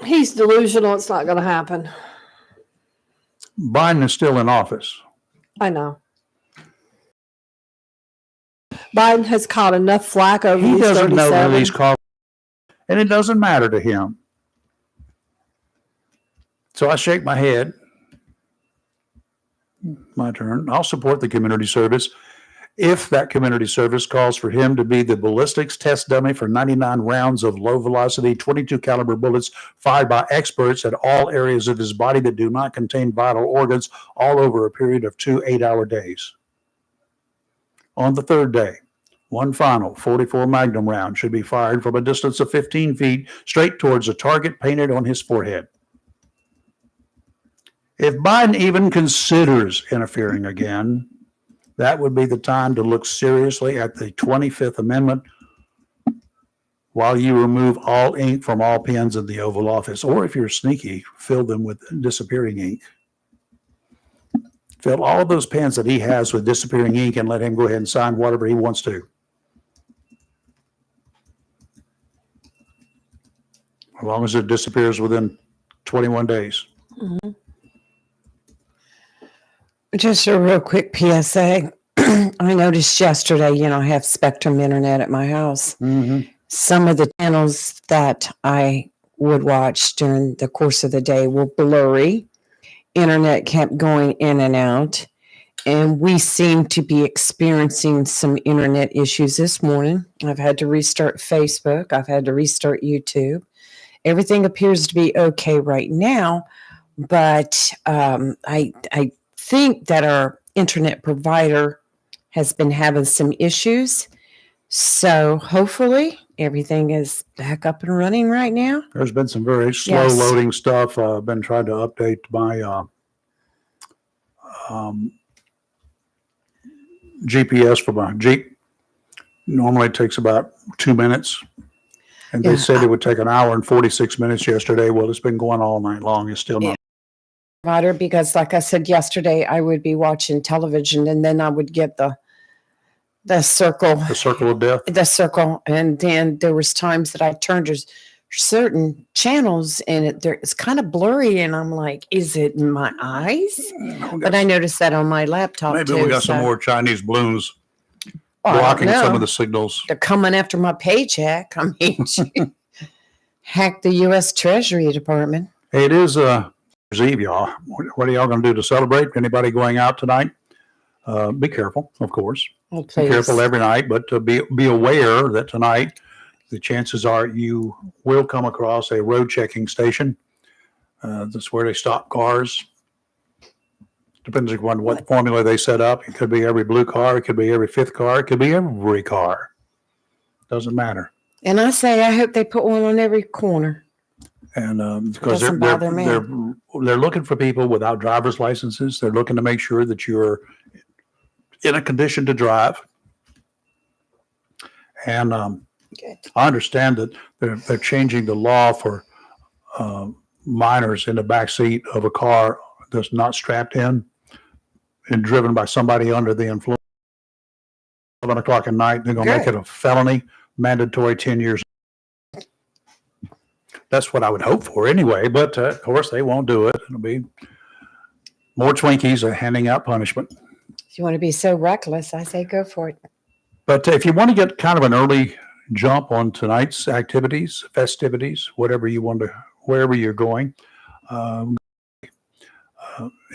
He's delusional. It's not going to happen. Biden is still in office. I know. Biden has caught enough flack over He these doesn't 37. know that he's called, and it doesn't matter to him. So I shake my head. My turn. I'll support the community service if that community service calls for him to be the ballistics test dummy for 99 rounds of low velocity 22 caliber bullets fired by experts at all areas of his body that do not contain vital organs, all over a period of 2 8-hour days. On the third day, one final 44 Magnum round should be fired from a distance of 15 feet straight towards a target painted on his forehead. If Biden even considers interfering again, that would be the time to look seriously at the 25th Amendment while you remove all ink from all pens in the Oval Office. Or if you're sneaky, fill them with disappearing ink. Fill all of those pens that he has with disappearing ink and let him go ahead and sign whatever he wants to. As long as it disappears within 21 days. Mm-hmm. Just a real quick PSA. I noticed yesterday, I have Spectrum Internet at my house. Mm-hmm. Some of the channels that I would watch during the course of the day were blurry. Internet kept going in and out. And we seem to be experiencing some internet issues this morning. I've had to restart Facebook. I've had to restart YouTube. Everything appears to be okay right now. But I think that our internet provider has been having some issues. So hopefully everything is back up and running right now. There's been some very slow loading stuff. I've been trying to update my GPS for my Jeep. Normally it takes about 2 minutes. And they said it would take an hour and 46 minutes yesterday. Well, it's been going all night long. It's still not. Because like I said yesterday, I would be watching television and then I would get the circle. The circle of death. The circle. And then there was times that I turned to certain channels and it's kind of blurry and I'm like, is it my eyes? But I noticed that on my laptop maybe too. We got some more Chinese balloons blocking some of the signals. They're coming after my paycheck. I mean, hack the U.S. Treasury Department. Hey, it is Eve, y'all. What are y'all going to do to celebrate? Anybody going out tonight? Be careful, of course. Oh, be careful every night, but be aware that tonight the chances are you will come across a road checking station. That's where they stop cars. Depends on what formula they set up. It could be every blue car. It could be every fifth car. It could be every car. Doesn't matter. And I say, I hope they put one on every corner. And because they're looking for people without driver's licenses. They're looking to make sure that you're in a condition to drive. And I understand that they're changing the law for minors in the back seat of a car that's not strapped in and driven by somebody under the influence. 11 o'clock at night, they're going to make it a felony, mandatory 10 years. That's what I would hope for anyway, but of course they won't do it. It'll be more Twinkies handing out punishment. If you want to be so reckless, I say go for it. But if you want to get kind of an early jump on tonight's activities, festivities, whatever you want to, wherever you're going,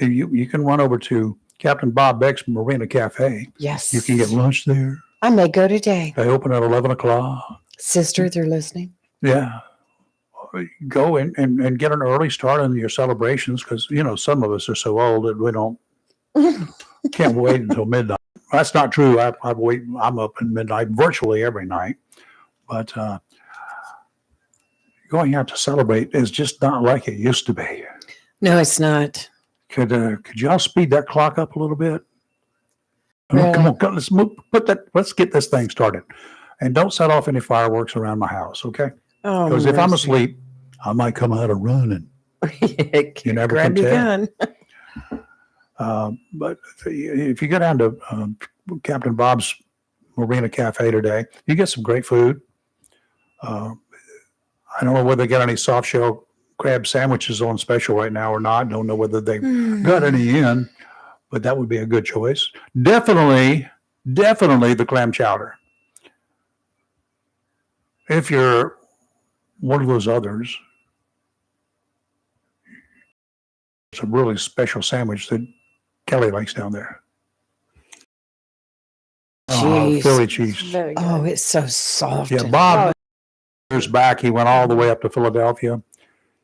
you can run over to Captain Bob Beck's Marina Cafe. Yes. You can get lunch there. I may go today. They open at 11 o'clock. Sister, they're listening. Yeah. Go and get an early start on your celebrations because, some of us are so old that we can't wait until midnight. That's not true. I'm up at midnight virtually every night. But going out to celebrate is just not like it used to be. No, it's not. Could y'all speed that clock up a little bit? Really? Come on, let's move. Let's get this thing started, and don't set off any fireworks around my house, okay? Because if I'm asleep, I might come out and run, and you never grab can your tell. gun. But if you go down to Captain Bob's Marina Cafe today, you get some great food. I don't know whether they got any soft shell crab sandwiches on special right now or not. Don't know whether they've got any in, but that would be a good choice. Definitely the clam chowder. If you're one of those others, it's a really special sandwich that Kelly likes down there. Jeez. Philly cheese. Very good. Oh, it's so soft. Yeah, and- Bob, years back, he went all the way up to Philadelphia.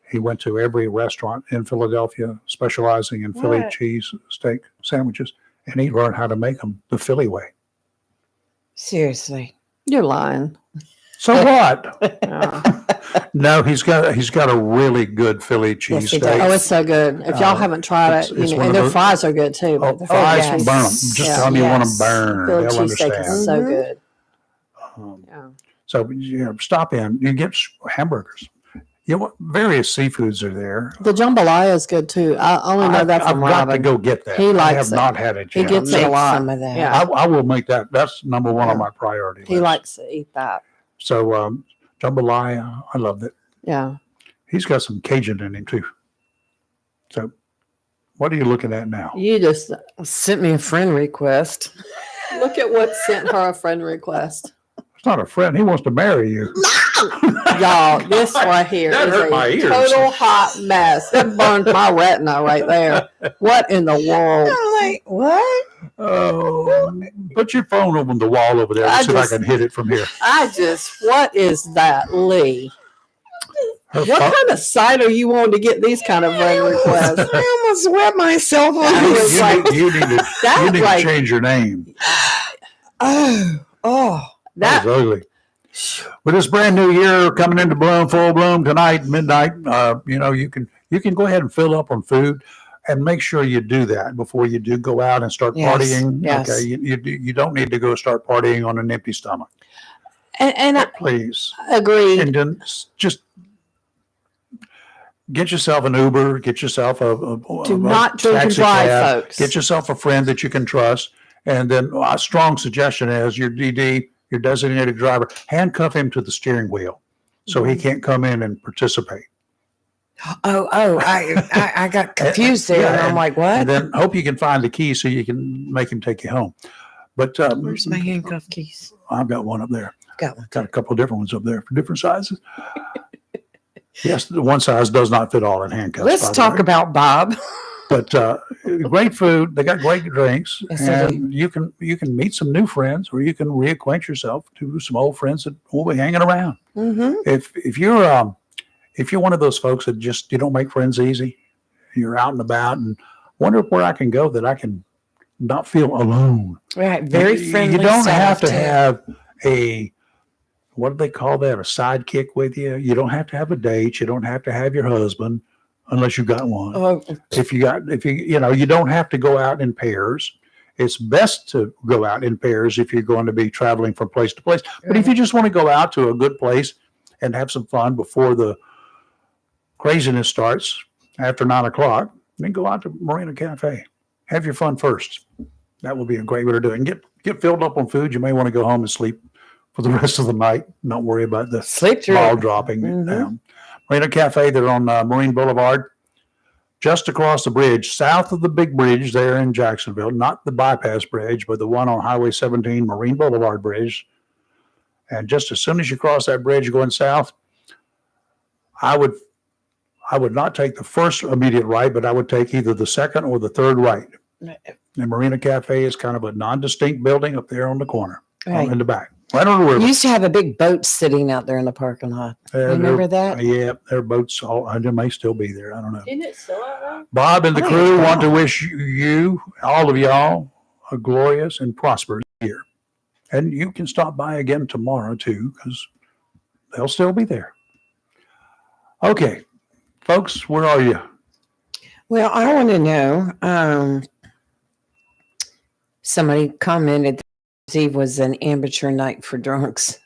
He went to every restaurant in Philadelphia, specializing in Philly What? cheese steak sandwiches, and he learned how to make them the Philly way. Seriously. You're lying. So what? Yeah. No, he's got a really good Philly cheese Yes, he steak. does. Oh, it's so good. If y'all haven't tried it's- it, it's you know, one and of their those- fries are good too. Oh, but the fries, yes. burn them. Just Yeah. tell me you want them Yes. burned. Philly They'll cheesesteak understand. is so Mhm. good. Um, Yeah. So stop in. You get hamburgers. You know, various seafoods are there. The jambalaya is good too. I only know that I've from got to Robin. go get that. He I likes have it. not had it He yet. gets it a Make lot. some of that. Yeah. I will make that. That's number one on Yeah. my priority list. He likes to eat that. So jambalaya, I loved it. Yeah. He's got some Cajun in him too. So what are you looking at now? You just Sent me a friend request. look at what sent her a friend request. It's not a friend. He wants to marry you. Y'all, this right here That is hurt my a ears. total hot mess. It burned my retina right there. What in the world? I'm like, what? Oh, put your phone over the wall over there. I Let's see if I just- can hit it from here. What is that, Lee? Her What phone- kind of site are you on to get these kind of friend requests? I almost wet myself on That this. was like- you need That to like change your name. Oh. That that was ugly. With this brand new year coming into bloom, full bloom tonight, midnight, you can go ahead and fill up on food, and make sure you do that before you do go out and start Yes, partying. yes. Okay, you don't need to go start partying on an empty stomach, and I please. agree. And then just get yourself an Uber, get yourself a Do not drink and taxi drive, cab, folks. get yourself a friend that you can trust. And then a strong suggestion is your DD, your designated driver, handcuff him to the steering wheel so he can't come in and participate. I got confused there, Yeah, and I'm like, what? And then hope you can find the key so you can make him take you home. But Where's my handcuff keys? I've got one up there. Got one. Got a couple of different ones up there for different sizes. Yes, the one size does not fit all in handcuffs. by Let's the talk way. about Bob. But great food. They got great drinks, Yes, they and you can meet some new friends, or you can reacquaint yourself to some old friends that will be hanging around. Mm-hmm. If you're one of those folks that just you don't make friends easy, you're out and about, and wonder where I can go that I can not feel alone. Right. Very friendly. You don't setup, have to too. have a what do they call that? A sidekick with you. You don't have to have a date. You don't have to have your husband unless you got one. Oh, If you don't have to go out in pairs. It's best to go out in pairs if you're going to be traveling from place to place. But if you just want to go out to a good place and have some fun before the craziness starts after 9:00, then go out to Marina Cafe. Have your fun first. That would be a great way to do it. And get filled up on food. You may want to go home and sleep for the rest of the night. Don't worry about the sleep through ball it. dropping Mhm. down. Marina Cafe, they're on Marine Boulevard, just across the bridge, south of the big bridge there in Jacksonville, not the bypass bridge, but the one on Highway 17, Marine Boulevard Bridge. And just as soon as you cross that bridge going south, I would not take the first immediate right, but I would take either the second or the third right. And Marina Cafe is kind of a non-distinct building up there on the corner, Right. in the back, right on the river. You used to have a big boat sitting out there in the parking lot. Remember that? Yeah, their boats they may still be there. I don't know. Isn't it still out there? Bob and the I think crew it's want to gone. wish you, all of y'all, a glorious and prosperous year. And you can stop by again tomorrow too, because they'll still be there. Okay, folks, where are you? Well, I want to know. Somebody commented that Eve was an amateur night for drunks.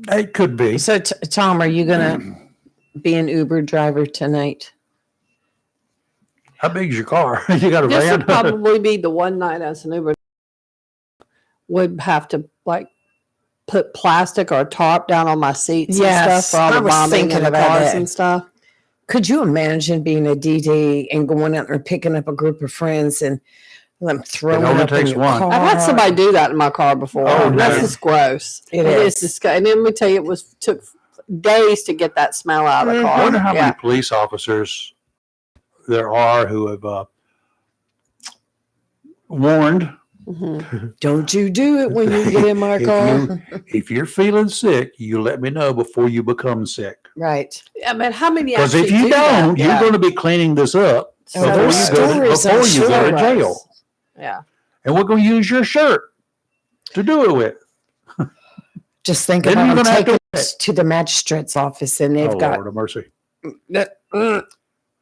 It could be. So, Tom, are you going to be an Uber driver tonight? How big is your car? You got a This van? would probably be the one night as an Uber would have to put plastic or a tarp down on my seats and Yes, stuff for all I the was bombing thinking and the about cars that. and stuff. Could you imagine being a DD and going out and picking up a group of friends and them throwing only up in takes your one. car? I've had somebody do that in my car before. Oh, That's no. just gross. It is is. disgusting. And then let me tell you, took days to get that smell out of the Mhm. I car. wonder how Yeah. many police officers there are who have warned. Mhm. Don't you do it when you get in my If car. If you're feeling sick, you let me know before you become sick. Right. I mean, how many Because actually if you do that? don't, you're going to be cleaning this up So before those you go stories, I'm to sure. jail. Gross. Yeah. And we're going to use your shirt to do it with. Just think Then about you're them gonna have taking to- it to the magistrate's office and they've Oh, got Lord of mercy.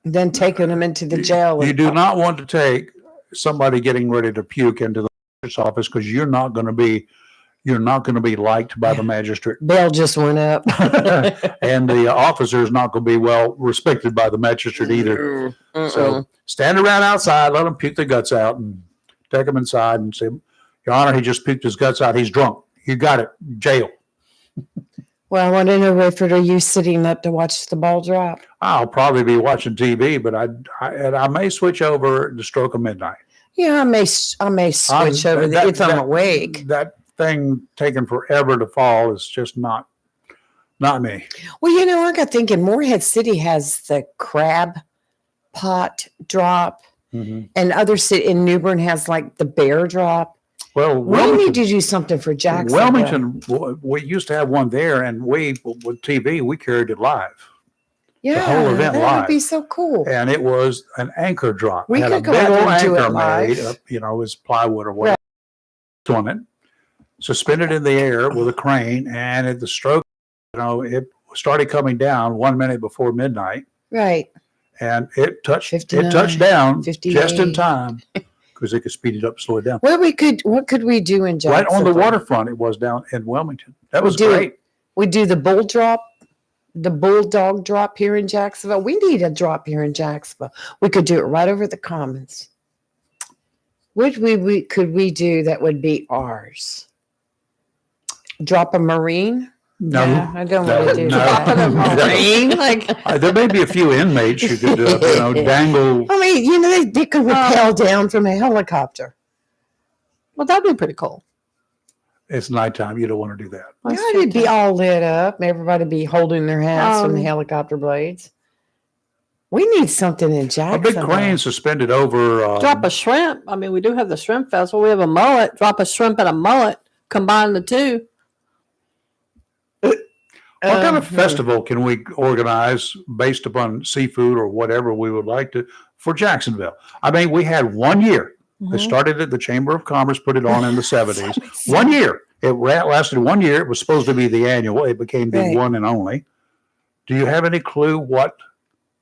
then taking them into the jail. You and- do not want to take somebody getting ready to puke into the magistrate's office because you're not going to be liked by the magistrate. Bail just went up. And the officer is not going to be well respected by the magistrate either. So stand around outside, let him puke their guts out, and take them inside and say, Your Honor, he just puked his guts out. He's drunk. You got it. Jail. Well, I want to know, Rayford, are you sitting up to watch the ball drop? I'll probably be watching TV, but I may switch over to stroke of midnight. Yeah, I may switch over if I'm awake. That thing taking forever to fall is just not me. Well, you know, I got thinking Morehead City has the crab pot drop, and other city in New Bern has like the bear drop. Well, We need to do something for Jacksonville. Wilmington, we used to have one there, and with TV, we carried it live. Yeah, whole event that live. would be so cool. And it was an anchor drop. We Had could a go big out there old and do it anchor made, live. as plywood or whatever, on it, suspended in the air with a crane, and at the stroke, it started coming down 1 minute before midnight, Right. and it touched 59, down 58. just in time because they could speed it up, slow it down. What could we do in Jacksonville? Right on the waterfront, it was down in Wilmington. That was do it. great. We do the bull drop, the bulldog drop here in Jacksonville. We need a drop here in Jacksonville. We could do it right over the commons. What could we do that would be ours? Drop a Marine? No, Yeah, I don't want to do no. that. Marine, like, There may be a few inmates you could dangle. I mean, they could rappel down from a helicopter. well, that'd be pretty cool. It's nighttime. You don't want to do that. That's Yeah, it'd be fantastic. all lit up. Everybody be holding their hats from the helicopter blades. We need something in A Jacksonville. big crane suspended over. Drop a shrimp. I mean, we do have the shrimp festival. We have a mullet. Drop a shrimp and a mullet. Combine the two. What kind of festival can we organize based upon seafood or whatever we would like to for Jacksonville? I mean, we had 1 year. It started at the Chamber of Commerce, put it on in the 70s. 1 year. It lasted 1 year. It was supposed to be the annual. It became the Right. one and only. Do you have any clue what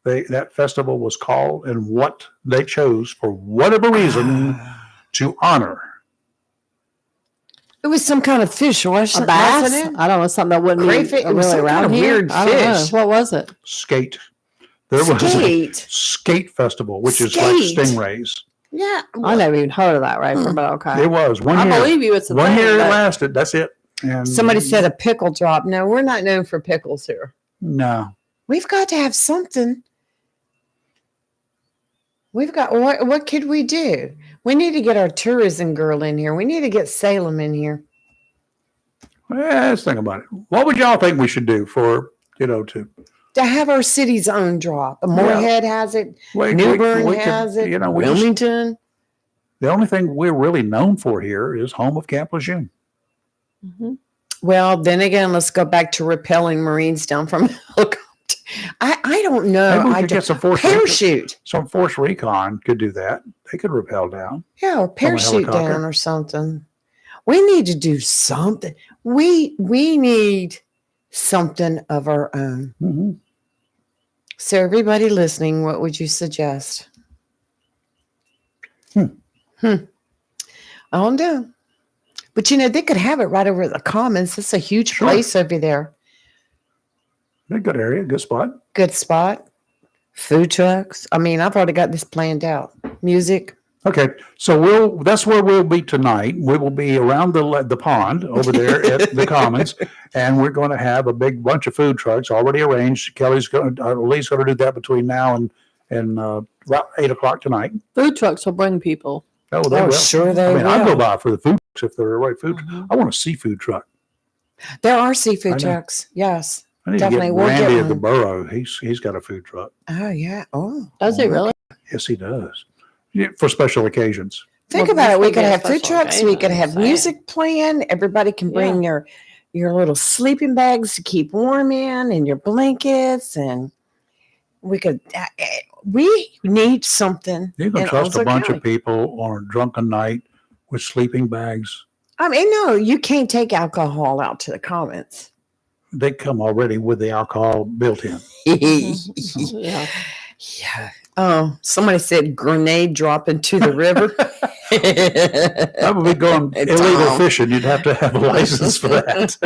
that festival was called and what they chose for whatever reason to honor? It was some kind of fish, wasn't A bass? it? I don't know, something that wouldn't Crayfish? be It was really some around kind of here. weird I don't know. fish. What was it? Skate. There was a Skate. skate festival, which is like Skate. stingrays. Yeah. I never even heard of that, Rayford, but okay. It was 1 I year. believe you. It's a 1 thing, year it but- lasted. That's it. And Somebody said a pickle drop. No, we're not known for pickles here. no. We've got to have something. We've got what could we do? We need to get our tourism girl in here. We need to get Salem in here. Let's think about it. What would y'all think we should do for to? To have our city's own drop. Moorhead has it. New Bern has it. Wilmington. The only thing we're really known for here is home of Camp Lejeune. Mhm. Well, then again, let's go back to rappelling Marines down from a helicopter. I don't know. Maybe we I could don't- get some force parachute. Some force recon could do that. They could rappel down. Yeah, or parachute helicopter. down or something. We need to do something. We need something of our own. Mm-hmm. So everybody listening, what would you suggest? I don't know. But they could have it right over at the Commons. It's a huge Sure. place over there. A good area, good spot. Good spot. Food trucks. I mean, I've already got this planned out. Music. Okay, so that's where we'll be tonight. We will be around the pond over there at the Commons, and we're going to have a big bunch of food trucks already arranged. Lee's going to do that between now and about 8 o'clock tonight. Food trucks will bring people. Oh, they Oh, will. sure they I mean, I'll go will. by for the food trucks if they're the right food. Mhm. I want a seafood truck. There are I seafood know. trucks. Yes. I need Definitely, to get we'll get Randy at the one. Borough. He's got a food truck. Oh, yeah. Oh. Does it really? Yes, he does. Yeah, for special occasions. Think Well, about it. We this could would be a have food special trucks. We could occasion, have I'm saying. music playing. Everybody can bring your little sleeping bags to keep warm in, and your blankets, and we could. We need something. You can in trust a Ozark bunch County. of people on a drunken night with sleeping bags. I mean, no, you can't take alcohol out to the Commons. They come already with the alcohol built in. Yeah. Yeah. Oh, somebody said grenade drop into the river. That would be going It's illegal all- fishing. You'd have to have a license for that.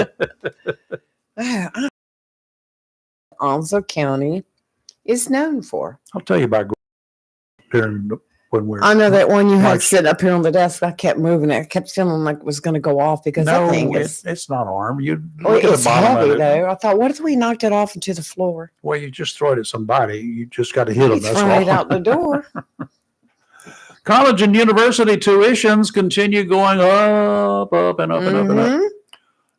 Ozark County is known for. I'll tell you about during when we're. I know that one you had Like- sitting up here on the desk. I kept moving it. I kept feeling like it was going to go off because No, that thing is. it's not armed. You Oh, look at it's the bottom heavy of it. though. I thought, what if we knocked it off into the floor? Well, you just throw it at somebody. You just got to hit them. He's That's throwing it all. out the door. College and university tuitions continue going up, and up, and up, and up. Mhm.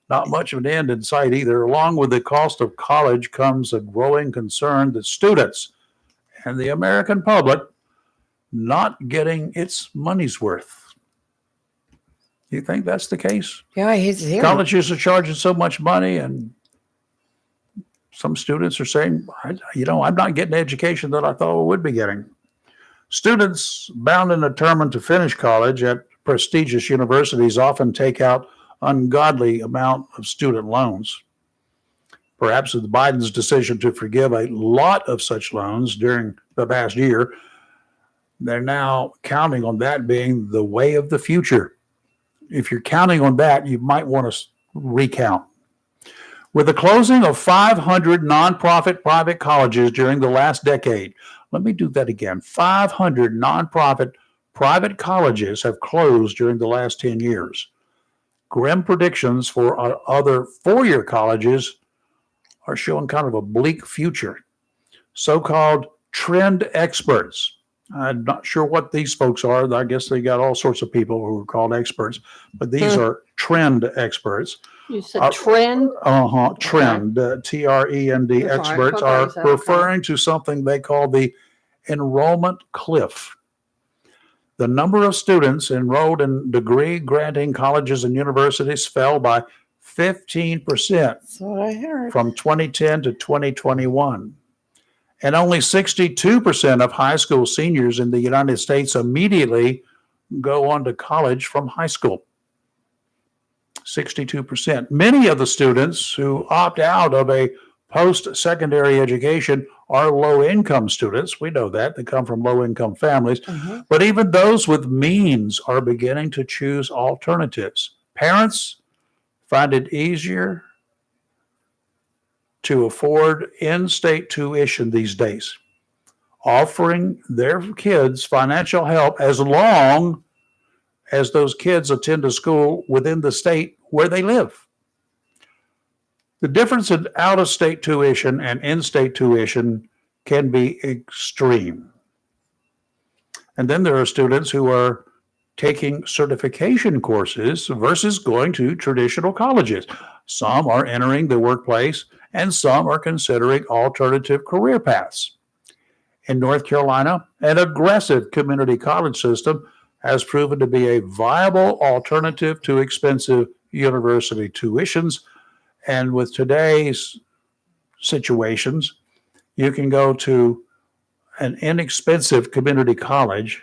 Not much of an end in sight either. Along with the cost of college comes a growing concern that students and the American public not getting its money's worth. You think that's the case? Yeah, he's here. Colleges are charging so much money, and some students are saying, I'm not getting the education that I thought I would be getting. Students bound and determined to finish college at prestigious universities often take out ungodly amount of student loans. Perhaps with Biden's decision to forgive a lot of such loans during the past year, they're now counting on that being the way of the future. If you're counting on that, you might want to recount. With the closing of 500 nonprofit private colleges during the last decade, let me do that again. 500 nonprofit private colleges have closed during the last 10 years. Grim predictions for other four-year colleges are showing kind of a bleak future. So-called trend experts. I'm not sure what these folks are. I guess they got all sorts of people who are called experts, but these are trend experts. You said trend. Trend, Trend That's all right. experts Okay, are so, okay. referring to something they call the enrollment cliff. The number of students enrolled in degree granting colleges and universities fell by 15% That's what I heard. from 2010 to 2021. And only 62% of high school seniors in the United States immediately go on to college from high school. 62%. Many of the students who opt out of a post-secondary education are low-income students. We know that. They come from low-income families. Mhm. But even those with means are beginning to choose alternatives. Parents find it easier to afford in-state tuition these days, offering their kids financial help as long as those kids attend a school within the state where they live. The difference in out-of-state tuition and in-state tuition can be extreme. And then there are students who are taking certification courses versus going to traditional colleges. Some are entering the workplace, and some are considering alternative career paths. In North Carolina, an aggressive community college system has proven to be a viable alternative to expensive university tuitions. And with today's situations, you can go to an inexpensive community college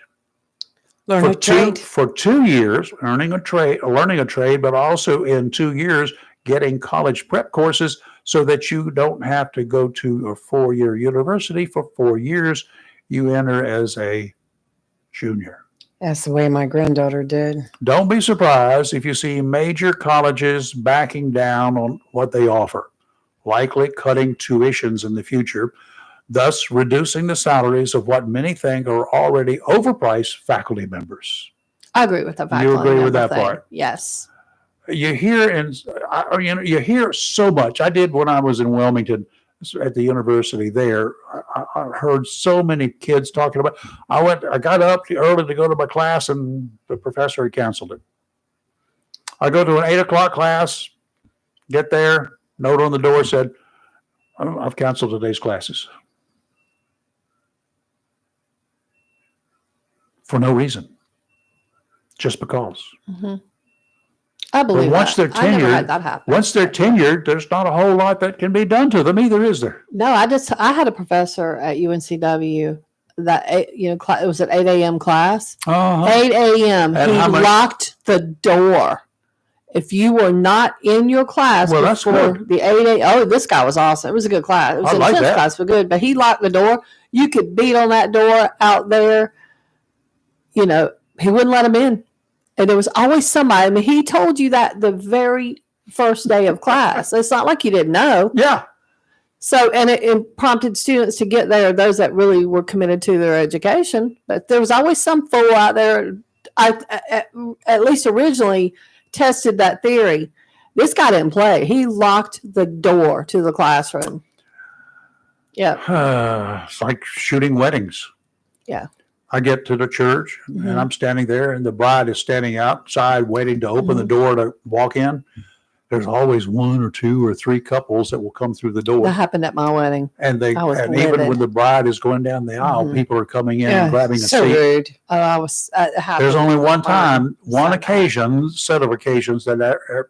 Learn a trade. for 2 years, learning a trade, but also in 2 years getting college prep courses so that you don't have to go to a 4-year university for 4 years. You enter as a junior. That's the way my granddaughter did. Don't be surprised if you see major colleges backing down on what they offer, likely cutting tuitions in the future. thus reducing the salaries of what many think are already overpriced faculty members. I agree with the faculty You agree with member that thing. part? Yes. You hear you hear so much. I did when I was in Wilmington at the university there. I heard so many kids talking about. I got up early to go to my class, and the professor had canceled it. I go to an 8 o'clock class, get there, note on the door said, "I've canceled today's classes." For no reason. Just because. Mm-hmm. I believe once that. they're I never tenured- had that happen. Once they're tenured, there's not a whole lot that can be done to them either, is there? No, I had a professor at UNCW that it was an 8 a.m. class. 8 a.m. And He how much- locked the door. If you were not in your class Well, that's before good. the 8 a.m. Oh, this guy was awesome. It was a good class. It was I an like intense that. class, but good. But he locked the door. You could beat on that door out there. He wouldn't let him in. And there was always somebody. I mean, he told you that the very first day of class. It's not like you didn't know. Yeah. So, and it prompted students to get there, those that really were committed to their education. But there was always some fool out there, at least originally, tested that theory. This guy didn't play. He locked the door to the classroom. Yeah. It's like shooting weddings. Yeah. I get to the church Mhm. and I'm standing there and the bride is standing outside waiting to open the Mhm. door to walk in. There's always one or two or three couples that will come through the door. That happened at my wedding. And I was even livid. when the bride is going down the aisle, Mhm. people are coming in Yeah, and grabbing a so seat. rude. Oh, I was. It happened There's only at one my time, wedding. one So occasion, set of occasions that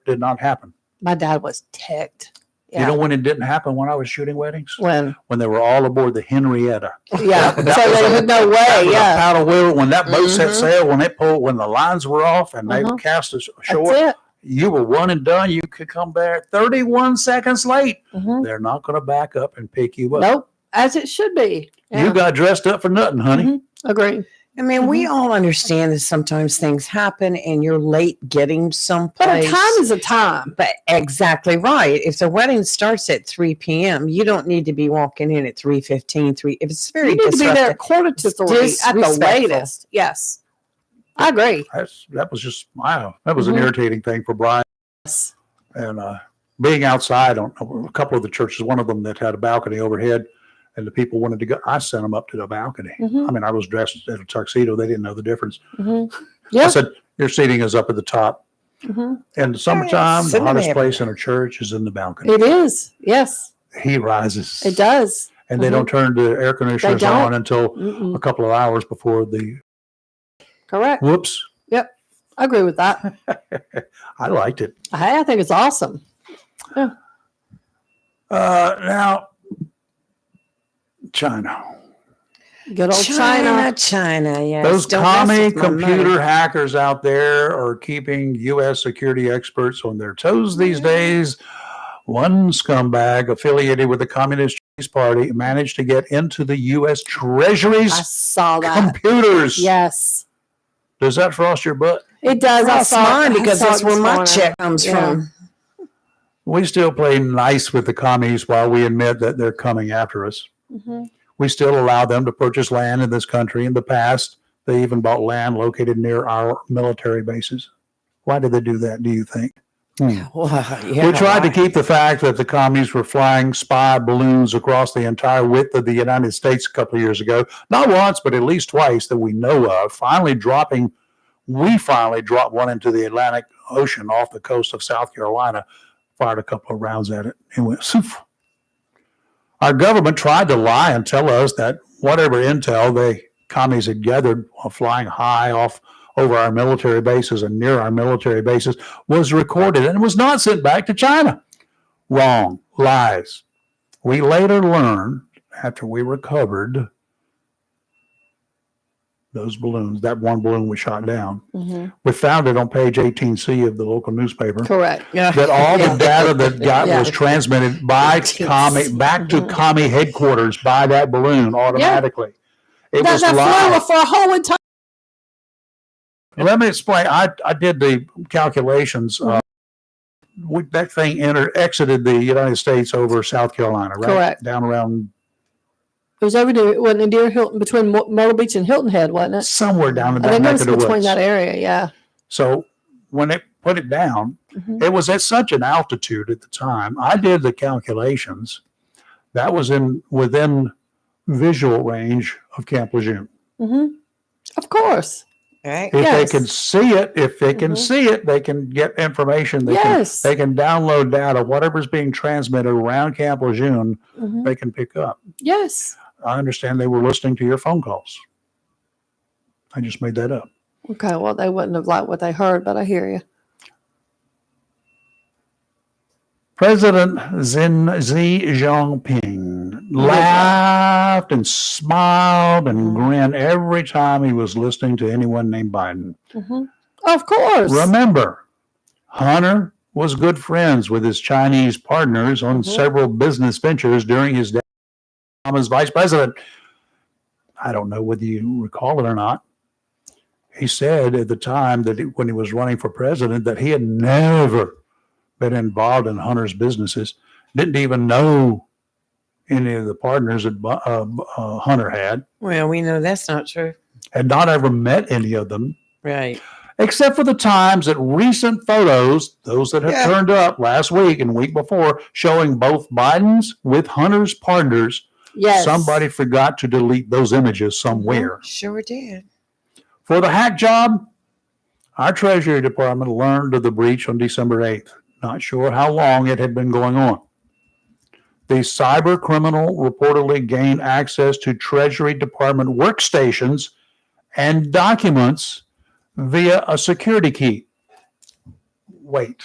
did not happen. my dad was ticked. Yeah. You know when it didn't happen? When I was shooting weddings? When? When they were all aboard the Henrietta. Yeah. That So was there was no That way. was a Yeah. paddle wheel. When that boat set Mhm. sail, when the lines were off and they Mhm. cast us That's ashore, it. you were one and done. You could come back 31 seconds late. Mhm. They're not going to back up and pick you up. Nope. As it should be. Yeah. You got dressed up for nothing, honey. Mhm. Agree. I mean, we all understand that sometimes things happen and you're late getting But someplace. a time is a time. But exactly right. If the wedding starts at 3 p.m., you don't need to be walking in at 3:15. If it's very You need to be there disruptive. at quarter to It's 3 at the disrespectful. latest. Yes. I agree. That was just, wow. That was an Mhm. irritating thing for Brian. Yes. And being outside on a couple of the churches, one of them that had a balcony overhead, and the people wanted to go. I sent them up to the balcony. Mhm. I mean, I was dressed in a tuxedo. They didn't know the difference. Mhm. I Yeah. said, your seating is up at the top. Mhm. In the summertime, the Sit hottest there. place in a church is in the balcony. It is. Yes. He rises. It does. And they don't turn the air conditioners don't. on until Mm-mm. a couple of hours before the Correct. whoops. I agree with that. I liked it. I think it's awesome. Now, China. Good old China. China, yes. Those Don't mess commie with my money. computer hackers out there are keeping U.S. security experts on their toes these days. One scumbag affiliated with the Communist Chinese Party managed to get into the U.S. I Treasury's saw that. computers. Yes. Does that frost your butt? It does. I That's saw mine I because saw that's it where this my morning. check comes Yeah. from. We still play nice with the commies while we admit that they're coming after us. Mhm. We still allow them to purchase land in this country. In the past, they even bought land located near our military bases. Why did they do that, do you think? Well, yeah, We tried to right. keep the fact that the commies were flying spy balloons across the entire width of the United States a couple of years ago. Not once, but at least twice that we know of. We finally dropped one into the Atlantic Ocean off the coast of South Carolina, fired a couple of rounds at it, and went soof. Our government tried to lie and tell us that whatever intel the commies had gathered while flying high off over our military bases and near our military bases was recorded and was not sent back to China. Wrong. Lies. We later learned, after we recovered those balloons, that one balloon we shot down, Mhm. we found it on page 18C of the local newspaper, Correct. Yeah. that all the data that Yeah. was transmitted by commie back to Mhm. commie headquarters by that balloon automatically. It was That live. flew for a whole entire. Let me explain. I did the calculations. That thing exited the United States over South Carolina, right? Correct. Down around It was over near, wasn't it near Hilton, between Myrtle Beach and Hilton Head, wasn't it? Somewhere down in I that think it neck was of the between woods. that area, yeah. So when they put it down, Mhm. it was at such an altitude at the time. I did the calculations. That was within visual range of Camp Lejeune. Mm-hmm. Of course. Right. If Yes. they can see it, Mhm. they can get information. Yes. They can download data. Whatever's being transmitted around Camp Lejeune, Mhm. they can pick up. Yes. I understand they were listening to your phone calls. I just made that up. Okay, well, they wouldn't have liked what they heard, but I hear you. President Xi Jinping laughed and smiled and grinned every time he was listening to anyone named Biden. Mm-hmm. Of course. Remember, Hunter was good friends with his Chinese partners on several business ventures during his days as vice president. I don't know whether you recall it or not. He said at the time that when he was running for president that he had never been involved in Hunter's businesses, didn't even know any of the partners that Hunter had We know that's not true. not ever met any of them, Right. except for the times that recent photos, those that have turned up last week and week before, showing both Biden's with Hunter's partners. Yes. Somebody forgot to delete those images somewhere. Sure did. For the hack job, our Treasury Department learned of the breach on December 8th. Not sure how long it had been going on. The cyber criminal reportedly gained access to Treasury Department workstations and documents via a security key. Wait.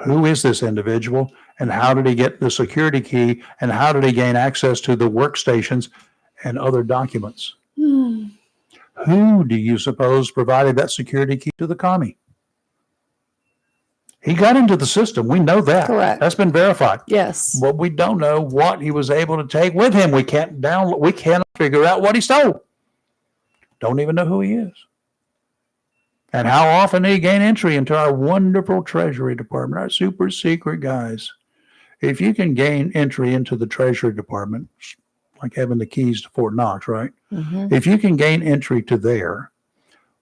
Who is this individual, and how did he get the security key, and how did he gain access to the workstations and other documents? Who do you suppose provided that security key to the commie? He got into the system. We know that. Correct. That's been verified. Yes. But we don't know what he was able to take with him. We can't download. We cannot figure out what he stole. Don't even know who he is. And how often did he gain entry into our wonderful Treasury Department, our super secret guys? If you can gain entry into the Treasury Department, like having the keys to Fort Knox, right? Mm-hmm. If you can gain entry to there,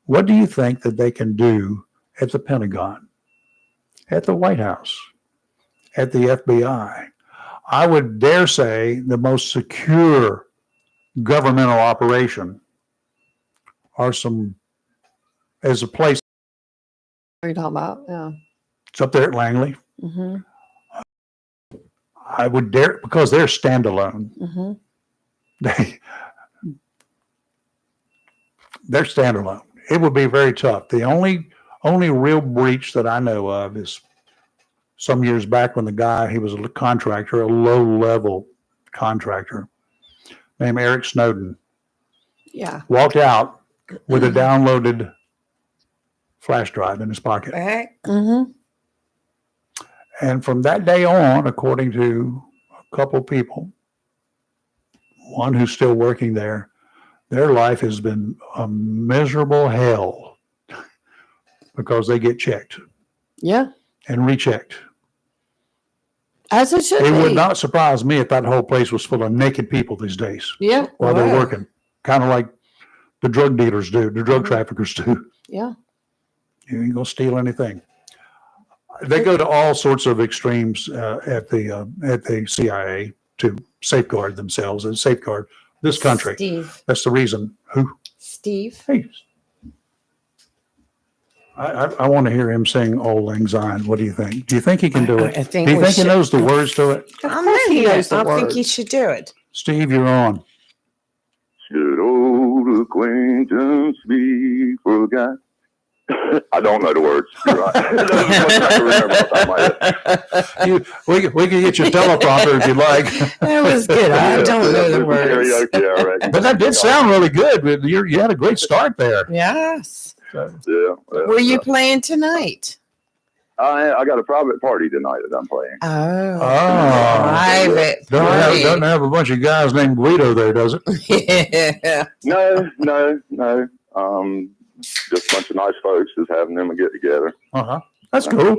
what do you think that they can do at the Pentagon, at the White House, at the FBI? I would dare say the most secure governmental operation is a place. What are you talking about? Yeah. It's up there at Langley. Mm-hmm. I would dare, because they're standalone. Mm-hmm. They're standalone. It would be very tough. The only real breach that I know of is some years back when he was a contractor, a low-level contractor named Eric Snowden, Yeah. walked out with a downloaded flash drive in his pocket. Right. Mm-hmm. And from that day on, according to a couple people, one who's still working there, their life has been a miserable hell because they get checked Yeah. and rechecked. As it should It be. would not surprise me if that whole place was full of naked people these days Yeah. while they're Wow. working, kind of like the drug dealers do, the drug traffickers do. Yeah. You ain't gonna steal anything. They go to all sorts of extremes at the CIA to safeguard themselves and safeguard this country. Steve. That's the reason. Steve. Hey, I want to hear him sing "Auld Lang Syne." What do you think? Do you think he can do it? I think do you we think he should. knows the words to it? I course he knows the think you words. should do it. Steve, you're on. Should old acquaintance be forgot? I don't know the words. You're right. That's what I can remember off the top of my head. We can get your teleprompter if you'd like. That was good. I don't know the words. Karaoke, I reckon. But that did sound really good. You had a great start there. Yes. Yeah. Were you playing tonight? I got a private party tonight that I'm playing. Oh. Oh. Private. Doesn't have a bunch of guys named Guido there, does it? Yeah. No. Just a bunch of nice folks, just having them a get together. Uh-huh. That's cool.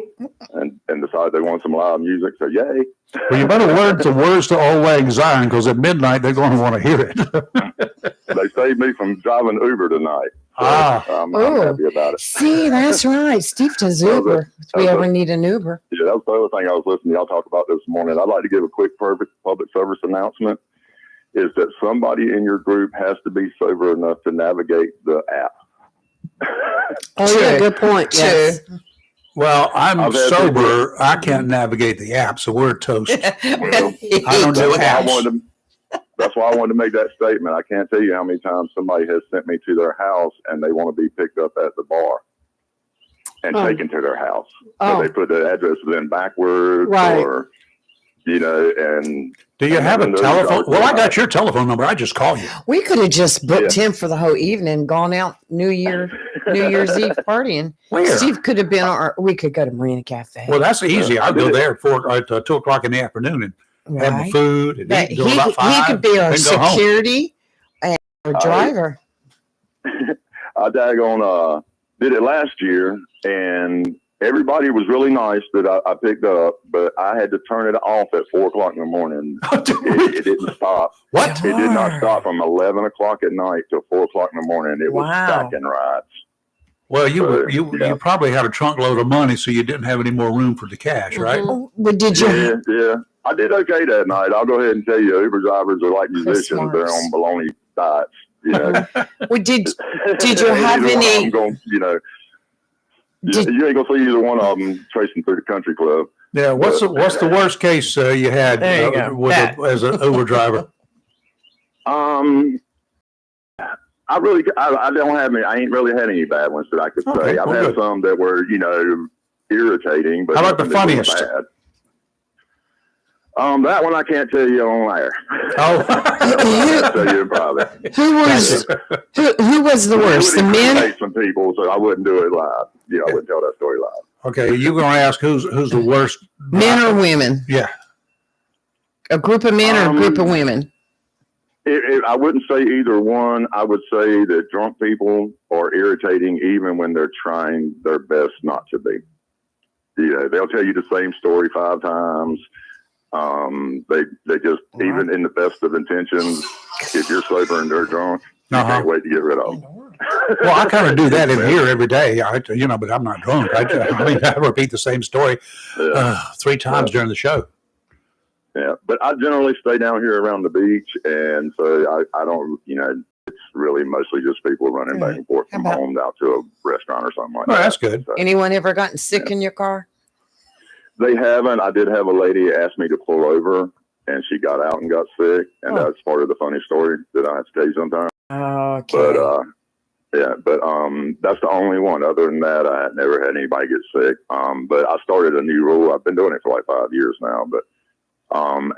and decided they want some live music. So yay! Well, you better word the words to Old Lang Syne because at midnight they're going to want to hear it. They saved me from driving Uber tonight. So I'm happy about it. See, that's right. Steve does Uber. If we ever need an Uber. Yeah, that was the other thing I was listening to y'all talk about this morning. I'd like to give a quick public service announcement. Is that somebody in your group has to be sober enough to navigate the app? Oh, yeah, good point. Yes. Well, I'm I've had sober. I can't navigate the app, so we're toast. Well, I don't do apps. That's why I wanted to make that statement. I can't tell you how many times somebody has sent me to their house and they want to be picked up at the bar and taken to their house. So they put the address in backwards or, and. Do you have a telephone? Well, I got your telephone number. I just call you. We could have just booked him for the whole evening and gone out New Year's Eve partying. Where? Steve could have been, we could go to Marina Cafe. Well, that's easy. I'll go there at 2 o'clock in the afternoon and have my food. And eat until about 5, he could be our then go home. security and our driver. I did it last year, and everybody was really nice that I picked up, but I had to turn it off at 4 o'clock in the morning. It didn't stop. What? It did not stop from 11 o'clock at night till 4 o'clock in the morning. It was stacking rides. Well, you probably had a trunk load of money, so you didn't have any more room for the cash, right? Well, did you? Yeah. I did okay that night. I'll go ahead and tell you, Uber drivers are like musicians. They're on baloney diets. Well, did you have any? You ain't gonna see either one of them tracing through the country club. Yeah. What's the worst case you had as an Uber driver? I don't have any. I ain't really had any bad ones that I could say. I've had some that were irritating. But how about the funniest? That one I can't tell you on air. Oh, I'll tell you in private. Who was the worst? The men? Some people, so I wouldn't do it live. I wouldn't tell that story live. Okay, you're going to ask who's the worst? Men or women? Yeah, a group of men or a group of women? I wouldn't say either one. I would say that drunk people are irritating even when they're trying their best not to be. They'll tell you the same story 5 times. They just, even in the best of intentions, if you're sober and they're drunk, you can't wait to get rid of them. Well, I kind of do that in here every day, but I'm not drunk. I repeat the same story 3 times during the show. Yeah, but I generally stay down here around the beach, and so I don't, it's really mostly just people running back and forth from home out to a restaurant or something like that. That's good. So, anyone ever gotten sick in your car? They haven't. I did have a lady ask me to pull over, and she got out and got sick, and that's part of the funny story that I have to tell you sometimes. Okay. But that's the only one. Other than that, I had never had anybody get sick. But I started a new rule. I've been doing it for like 5 years now, but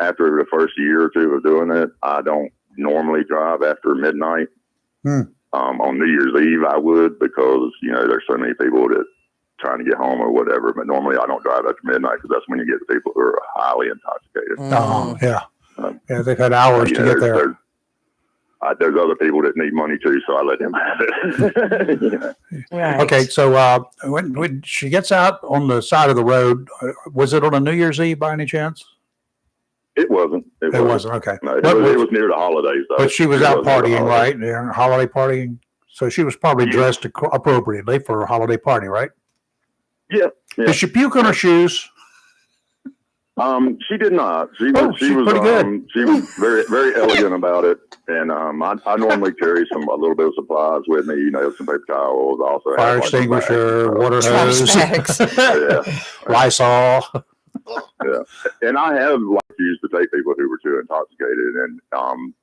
after the first year or 2 of doing it, I don't normally drive after midnight. On New Year's Eve, I would, because, there's so many people that trying to get home or whatever, but normally I don't drive after midnight because that's when you get the people who are highly intoxicated. Yeah, they've had hours to get there. There's other people that need money too, so I let them have it. Right. Okay, so when she gets out on the side of the road, was it on a New Year's Eve by any chance? It wasn't. It wasn't. Okay. No, it was near the holidays, though. But she was out partying, right? Yeah, holiday partying. So she was probably dressed appropriately for a holiday party, right? Yeah. Did she puke on her shoes? She did not. She was pretty good. She was very, very elegant about it. And I normally carry a little bit of supplies with me. Some paper towels. Also fire extinguisher, water hose, Lysol. Yeah, and I have used to take people who were too intoxicated, and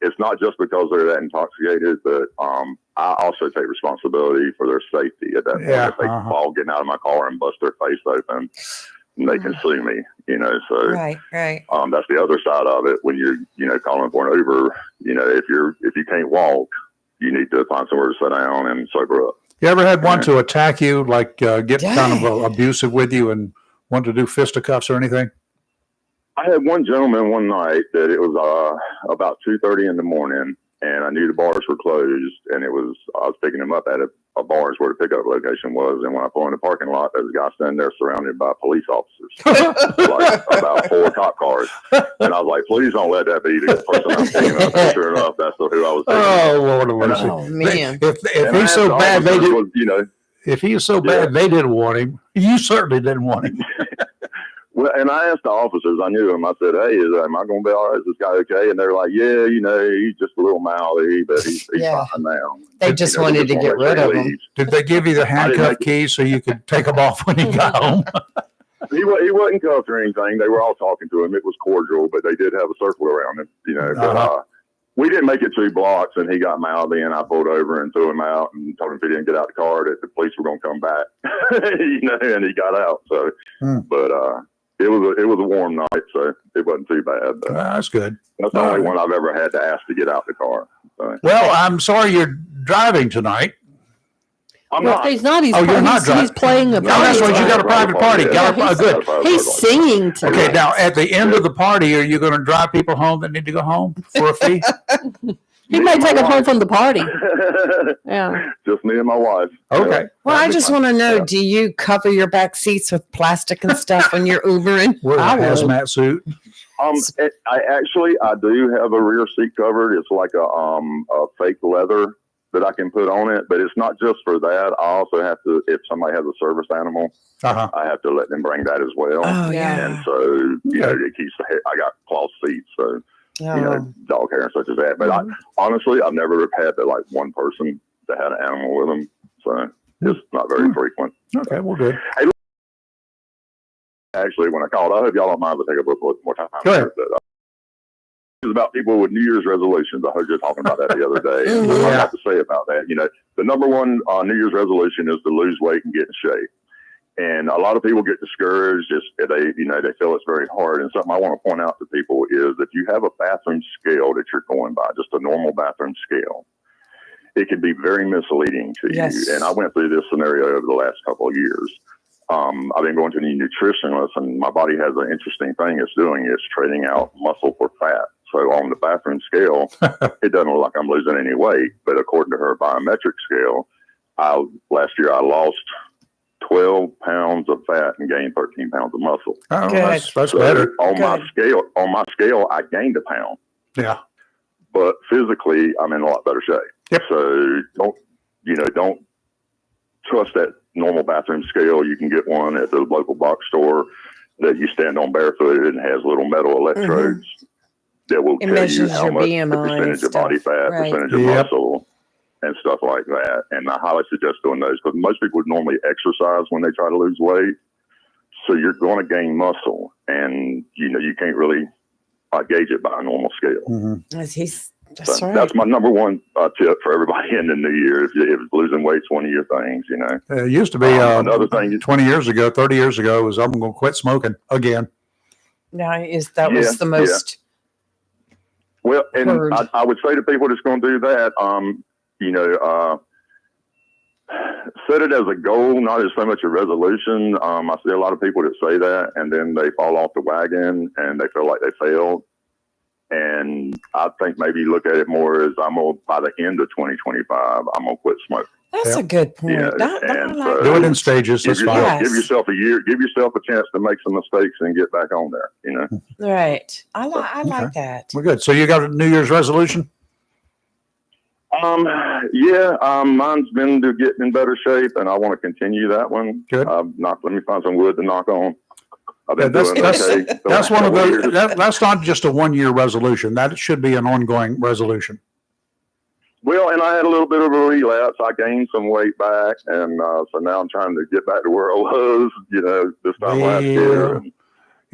it's not just because they're that intoxicated, but I also take responsibility for their safety at that point. If they fall getting out of my car and bust their face open, they can sue me. So right. That's the other side of it. When you're calling for an Uber, if you can't walk, you need to find somewhere to sit down and sober up. You ever had one to attack you, like get kind of abusive with you and want to do fisticuffs or anything? I had one gentleman one night that it was about 2:30 in the morning, and I knew the bars were closed, and I was picking him up at bars where the pickup location was. And when I pull in the parking lot, there's a guy standing there surrounded by police officers, like about 4 cop cars. And I was like, please don't let that be the person I'm picking up. And sure enough, that's who I was picking up. Oh, Lord of mercy. Oh, man. If he's so bad, they did. Was, you know, If he is so bad, they didn't want him. You certainly didn't want him. well, and I asked the officers, I knew him. I said, hey, am I going to be all right? Is this guy okay? And they're like, yeah, you know, he's just a little mouthy, but he's Yeah. fine now. They just wanted to get rid of him. Did they give you the handcuff keys so you could take them off when he got home? He wasn't cuffed or anything. They were all talking to him. It was cordial, but they did have a circle around him, you know. But, we didn't make it 2 blocks, and he got mouthy, and I pulled over and threw him out and told him if he didn't get out the car that the police were going to come back, you know, and he got out. So, but it was a warm night, so it wasn't too bad. But That's good. that's the only one I've ever had to ask to get out the car. So, Well, I'm sorry you're driving tonight. I'm Well, not. if he's not. He's, Oh, you're not he's playing a Oh, that's party. right. You got a private party. Good. He's singing tonight. Okay, now at the end of the party, are you going to drive people home that need to go home for a fee? He may take him home from the party. Yeah. Just me and my wife. Okay. Well, I just want to know, Yeah. do you cover your back seats with plastic and stuff when you're Ubering? Wear a I would. hazmat suit. I do have a rear seat covered. It's like a fake leather that I can put on it, but it's not just for that. I also have to, if somebody has a service animal, Uh-huh. I have to let them bring that as well. Oh, Yeah. yeah. And so, you know, it keeps I got cloth seats, so, you know, dog hair and such as that. But I, honestly, I've never had like one person that had an animal with them. So it's not very frequent. Okay, well, good. Actually, when I called, I hope y'all don't mind if I take a little more time. Go ahead. But, it's about people with New Year's resolutions. I heard you talking about that the other day. And what I have to say about that, you know, the number one New Year's resolution is to lose weight and get in shape. And a lot of people get discouraged. Just they feel it's very hard. And something I want to point out to people is if you have a bathroom scale that you're going by, just a normal bathroom scale, it can be very misleading to you. And I went through this scenario over the last couple of years. I've been going to the nutritionist, and my body has an interesting thing it's doing. It's trading out muscle for fat. So on the bathroom scale, it doesn't look like I'm losing any weight. But according to her biometric scale, last year I lost 12 pounds of fat and gained 13 pounds of muscle. Oh, Good. that's So better. on my scale, I gained a pound. Yeah. But physically, I'm in a lot better shape. Yep. So don't trust that normal bathroom scale. You can get one at the local box store that you stand on barefooted and has little metal electrodes that will It tell you measures how your much BMI the percentage of body fat, right. percentage of muscle, and stuff like that. And I highly suggest doing those because most people would normally exercise when they try to lose weight. So you're going to gain muscle, and you can't really gauge it by a normal scale. Mm-hmm. That's right. That's my number one tip for everybody in the new year. If losing weight's one of your things, It used to be another thing. 20 years ago, 30 years ago, was I'm going to quit smoking again. Now, that was the most. Well, and heard. I would say to people that's going to do that, set it as a goal, not as so much a resolution. I see a lot of people that say that, and then they fall off the wagon and they feel like they failed. And I think maybe look at it more as by the end of 2025, I'm going to quit smoking. That's a good point. Yeah, I and like Do it that. in stages. That's fine. Yes. Give yourself a year, give yourself a chance to make some mistakes and get back on there, Right. I like that. We're good. So you got a New Year's resolution? Mine's been to get in better shape, and I want to continue that one. Good. Let me find some wood to knock on. I've been That's- doing that's- okay. the That's last one of couple the, years. that's not just a 1-year resolution. That should be an ongoing resolution. Well, and I had a little bit of a relapse. I gained some weight back, and so now I'm trying to get back to where I was, this time last year. And,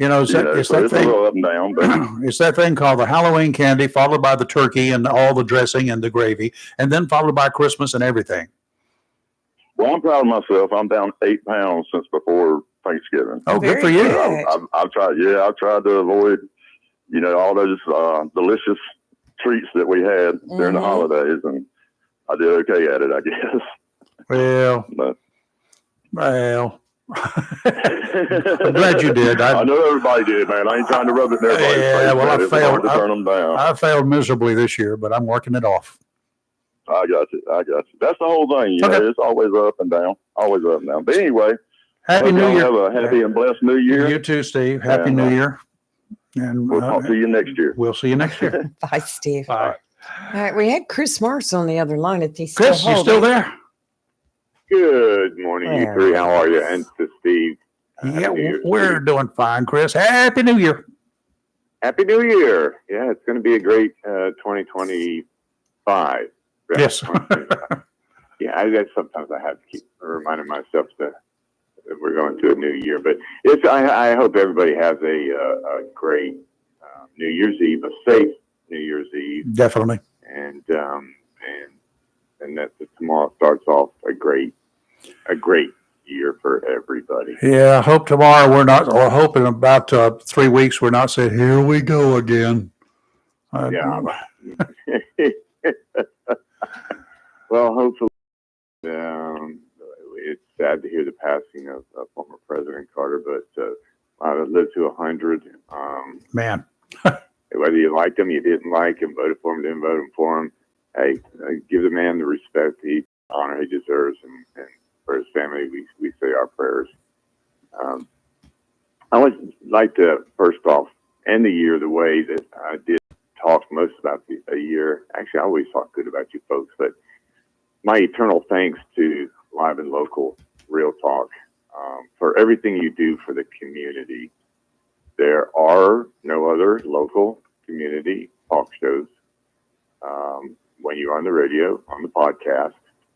It's so that it's a thing. little up and down, but It's that thing called the Halloween candy, followed by the turkey and all the dressing and the gravy, and then followed by Christmas and everything. well, I'm proud of myself. I'm down 8 pounds since before Thanksgiving. Oh, good Very for you. good. I've tried to avoid, all those delicious treats that we had during the holidays, and I did okay at it, I guess. Well, But I'm glad you did. I know everybody did, man. I ain't trying to rub it in everybody's Yeah, face. well, I man. It's failed. hard to turn them down. I failed miserably this year, but I'm working it off. I got you. That's the whole thing. You Okay. know, it's always up and down. Always up and down. But anyway, Happy hope New y'all Year. have a happy and blessed New Year. You too, Steve. Happy And, New Year. And We'll talk to you next year. we'll see you next year. Bye, Steve. Bye. All right, we had Chris Morris on the other line. If he's Chris, you still there? Good morning, you There three. we How are you? And to Steve. Yeah, Happy New Year's we're Eve. doing fine, Chris. Happy New Year. Happy New Year. Yeah, it's going to be a great 2025. Yes. 2025. Yeah, sometimes I have to keep reminding myself that we're going to a new year. But I hope everybody has a great New Year's Eve, a safe New Year's Eve, Definitely. and that tomorrow starts off a great year for everybody. Yeah, I hope tomorrow or hope in about 3 weeks we're not saying, here we go again. Yeah. Well, hopefully, it's sad to hear the passing of former President Carter, but I've lived to 100. Man. Whether you liked him, you didn't like him, voted for him, didn't vote for him, hey, give the man the respect, the honor he deserves, and for his family, we say our prayers. I would like to, first off, end the year the way that I did talk most about a year. Actually, I always talk good about you folks, but my eternal thanks to Live and Local Real Talk for everything you do for the community. There are no other local community talk shows when you're on the radio, on the podcast.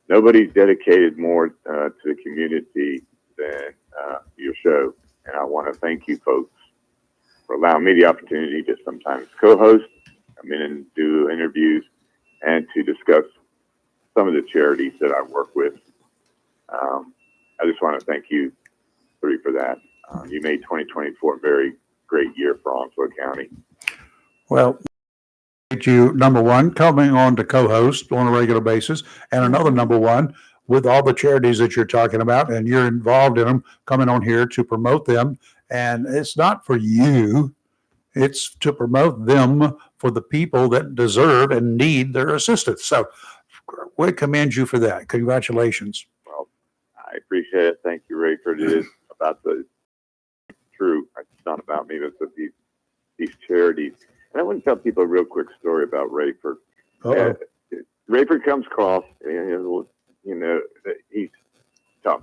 Nobody's dedicated more to the community than your show. And I want to thank you folks for allowing me the opportunity to sometimes co-host, come in and do interviews, and to discuss some of the charities that I work with. I just want to thank you three for that. You made 2024 a very great year for Onslow County. Well, you, number one, coming on to co-host on a regular basis, and another number one, with all the charities that you're talking about, and you're involved in them, coming on here to promote them. And it's not for you, it's to promote them for the people that deserve and need their assistance. So we commend you for that. Congratulations. Well, I appreciate it. Thank you, Rayford. It is about the true. It's not about me, but these charities. And I want to tell people a real quick story about Rayford. Uh-oh. Rayford comes across, he's tough.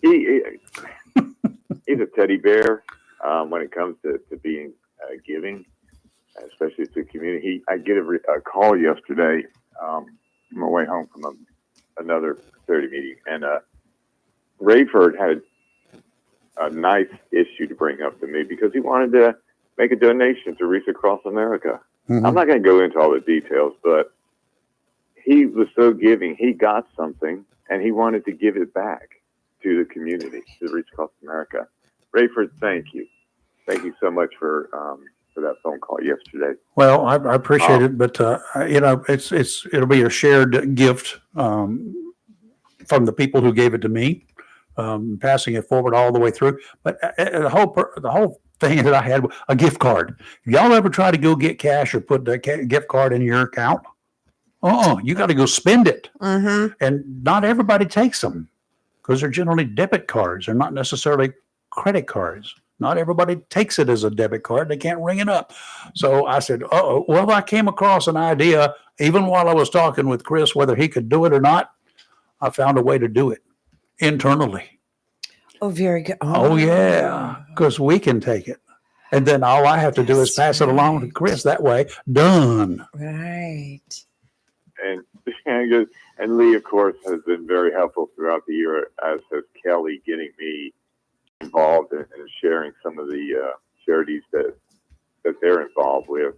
He's a teddy bear when it comes to being giving, especially to the community. I get a call yesterday on my way home from another charity meeting, and Rayford had a nice issue to bring up to me because he wanted to make a donation to Reach Across America. Mhm. I'm not going to go into all the details, but he was so giving. He got something, and he wanted to give it back to the community, to Reach Across America. Rayford, thank you. Thank you so much for that phone call yesterday. Well, I appreciate it, but it'll be a shared gift from the people who gave it to me, passing it forward all the way through. But the whole thing that I had, a gift card. Y'all ever try to go get cash or put the gift card in your account? You got to go spend it, Mm-hmm. and not everybody takes them because they're generally debit cards. They're not necessarily credit cards. Not everybody takes it as a debit card. They can't ring it up. So I said, well, I came across an idea, even while I was talking with Chris, whether he could do it or not. I found a way to do it internally. Oh, very good. Oh yeah, because we can take it. And then all I have to do is That's pass it along to right. Chris. That way, done. Right. And Lee, of course, has been very helpful throughout the year, as has Kelly, getting me involved in sharing some of the charities that they're involved with.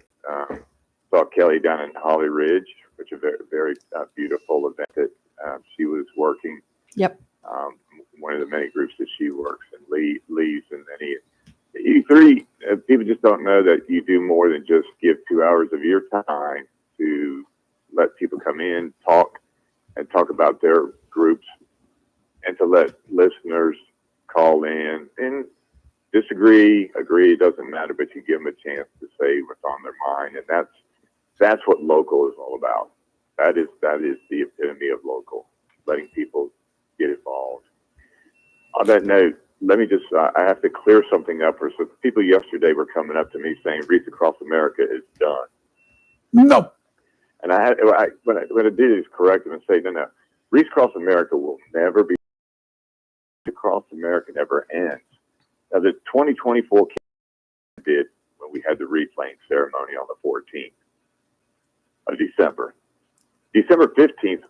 Saw Kelly down in Holly Ridge, which is a very, very beautiful event that she was working. Yep. One of the many groups that she works, and Lee's, and then you three people just don't know that you do more than just give 2 hours of your time to let people come in, talk about their groups, and to let listeners call in and disagree, agree, it doesn't matter, but you give them a chance to say what's on their mind. And that's what local is all about. That is the epitome of local, letting people get involved. On that note, let me just, I have to clear something up for some people yesterday were coming up to me saying Wreath Across America is done. No. And when I did is correct them and say, no, Wreath Across America will never be, Across America never ends. Now the 2024 did when we had the wreath laying ceremony on the 14th of December. December 15th,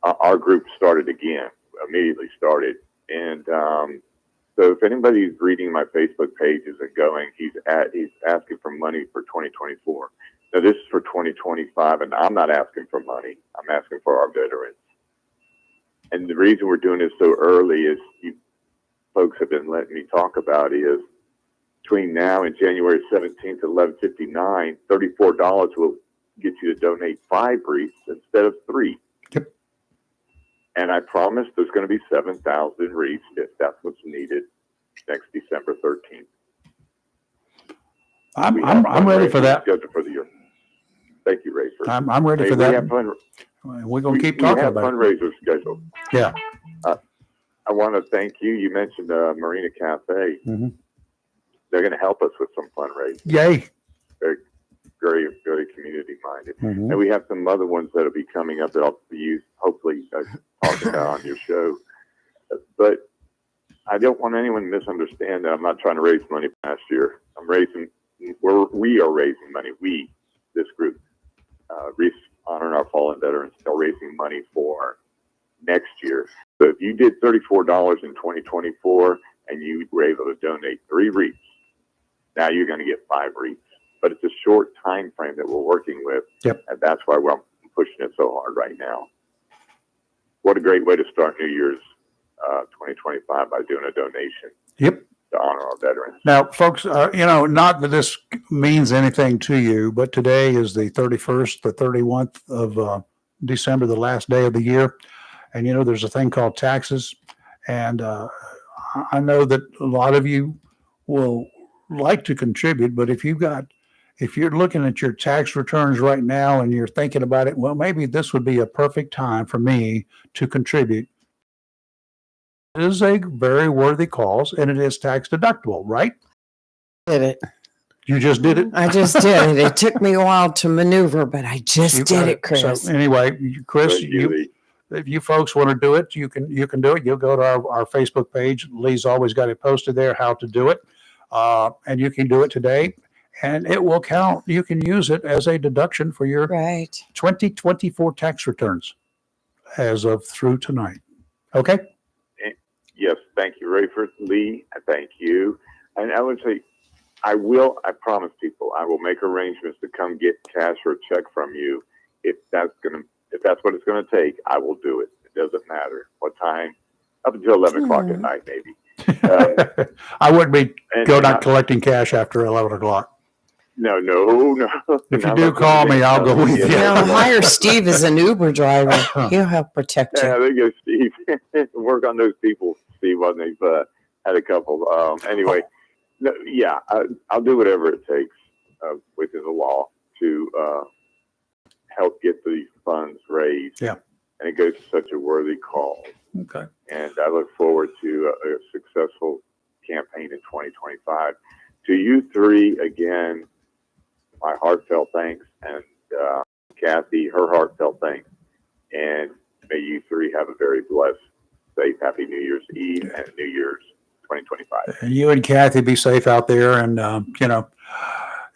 our group started again, immediately started. And so if anybody's reading my Facebook pages and going, he's asking for money for 2024. Now this is for 2025, and I'm not asking for money. I'm asking for our veterans. And the reason we're doing this so early is you folks have been letting me talk about is between now and January 17th at 11:59, $34 will get you to donate 5 wreaths instead of 3. Yep. And I promise there's going to be 7,000 wreaths if that's what's needed next December 13th. I'm ready for that. Scheduled for the year. Thank you, Rayford. I'm ready for that. We're going to keep talking about it. Fundraisers scheduled. Yeah. I want to thank you. You mentioned Marina Cafe. Mm-hmm. They're going to help us with some fundraising. Yay. Very, very, very community minded. Mm-hmm. And we have some other ones that'll be coming up that I'll be hopefully talking about on your show. But I don't want anyone to misunderstand that I'm not trying to raise money last year. We are raising money. We, this group, honoring our fallen veterans, are raising money for next year. So if you did $34 in 2024 and you were able to donate 3 wreaths, now you're going to get 5 wreaths. But it's a short time frame that we're working with. Yep. And that's why we're pushing it so hard right now. What a great way to start New Year's 2025 by doing a donation. Yep. To honor our veterans. Now, folks, not that this means anything to you, but today is the 31st, the 31st of December, the last day of the year. And, there's a thing called taxes. And I know that a lot of you will like to contribute, but if you're looking at your tax returns right now and you're thinking about it, well, maybe this would be a perfect time for me to contribute. It is a very worthy cause, and it is tax deductible, right? Did it. You just did it? I just did it. It took me a while to maneuver, but I just did it, Chris. So anyway, Chris, if you folks want to do it, you can do it. You'll go to our Facebook page. Lee's always got it posted there how to do it. And you can do it today, and it will count. You can use it as a deduction for your 2024 tax returns as of through tonight. Okay? Yes, thank you, Rayford. Lee, thank you. And I would say, I promise people, I will make arrangements to come get cash or a check from you. If that's what it's going to take, I will do it. It doesn't matter what time, up until 11 o'clock at night, maybe. I wouldn't be not collecting cash after 11 o'clock. No. If you do call me, I'll go with you. Hire Steve as an Uber driver. He'll help protect you. Yeah, there you go, Steve. Work on those people, Steve, when they've had a couple. Anyway, I'll do whatever it takes within the law to help get these funds raised. Yeah. And it goes to such a worthy cause. Okay. And I look forward to a successful campaign in 2025. To you 3, again, my heartfelt thanks, and Kathy, her heartfelt thanks. And may you 3 have a very blessed, safe, happy New Year's Eve and New Year's 2025. And you and Kathy be safe out there. And,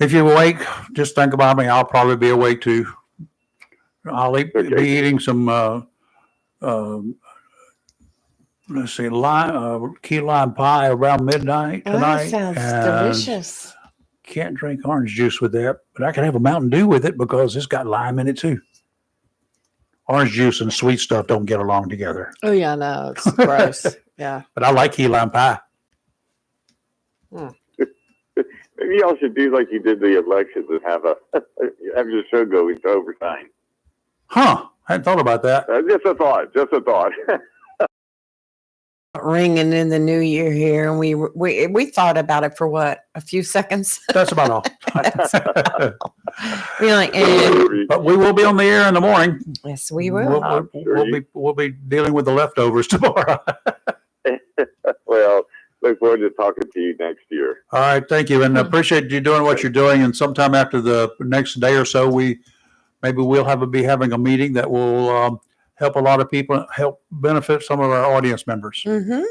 if you're awake, just think about me. I'll probably be awake too. I'll be eating some, key lime pie around midnight tonight. That sounds delicious. Can't drink orange juice with that, but I can have a Mountain Dew with it because it's got lime in it too. Orange juice and sweet stuff don't get along together. Oh yeah, no, it's gross. Yeah, but I like key lime pie. Maybe y'all should do like you did the elections and have your show go into overtime. Huh? I hadn't thought about that. Just a thought. Ringing in the new year here, and we thought about it for what, a few seconds. That's about all. Really, and But we will be on the air in the morning. yes, we will. We'll be dealing with the leftovers tomorrow. Well, look forward to talking to you next year. All right, thank you, and appreciate you doing what you're doing. And sometime after the next day or so, we'll be having a meeting that will help a lot of people, help benefit some of our audience members. Mm-hmm.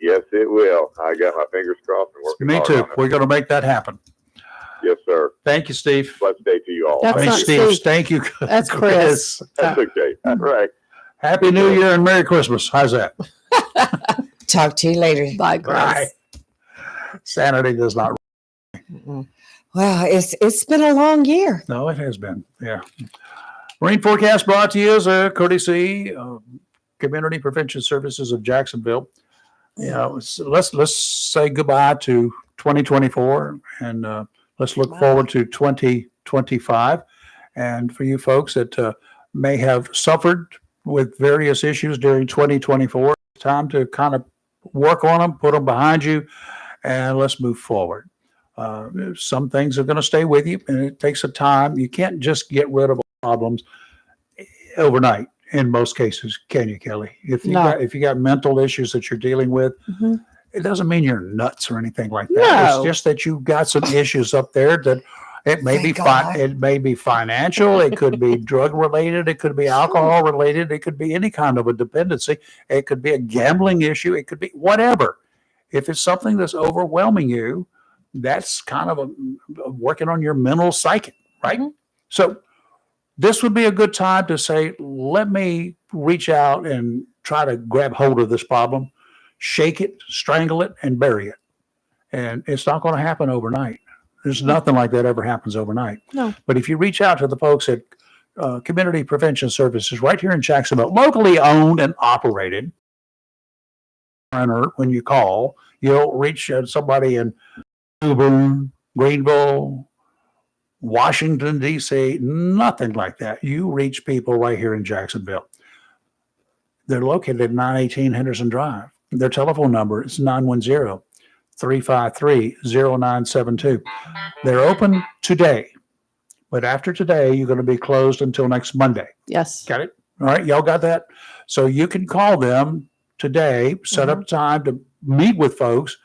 Yes, it will. I got my fingers crossed and working Me hard too. on it. We're going to make that happen. Yes, sir. Thank you, Steve. Blessed day to you all. That's I mean, not Steve. Steve. Thank you. That's Chris. That's okay. All right. Happy New Year and Merry Christmas. How's that? Talk to you later. Bye, Chris. Bye. Sanity does not. Well, it's been a long year. No, it has been. Yeah. Marine forecast brought to you as a courtesy of Community Prevention Services of Jacksonville. Let's say goodbye to 2024 and let's look forward to 2025. And for you folks that may have suffered with various issues during 2024, it's time to kind of work on them, put them behind you, and let's move forward. Some things are going to stay with you, and it takes a time. You can't just get rid of problems overnight. In most cases, can you, Kelly? If you got mental issues that you're dealing with, it doesn't mean you're nuts or anything like that. No. It's just that you've got some issues up there that it may Thank be God. it may be financial, it could be drug related, it could be alcohol related, it could be any kind of a dependency, it could be a gambling issue, it could be whatever. If it's something that's overwhelming you, that's kind of a working on your mental psyche, right? So this would be a good time to say, let me reach out and try to grab hold of this problem, shake it, strangle it, and bury it. And it's not going to happen overnight. There's nothing like that ever happens overnight. No. But if you reach out to the folks at Community Prevention Services right here in Jacksonville, locally owned and operated, when you call, you'll reach somebody in Auburn, Greenville, Washington, D.C., nothing like that. You reach people right here in Jacksonville. They're located at 918 Henderson Drive. Their telephone number is 910-353-0972. They're open today, but after today, you're going to be closed until next Monday. Yes. Got it? All right, y'all got that? So you can call them today, set up time to meet with folks.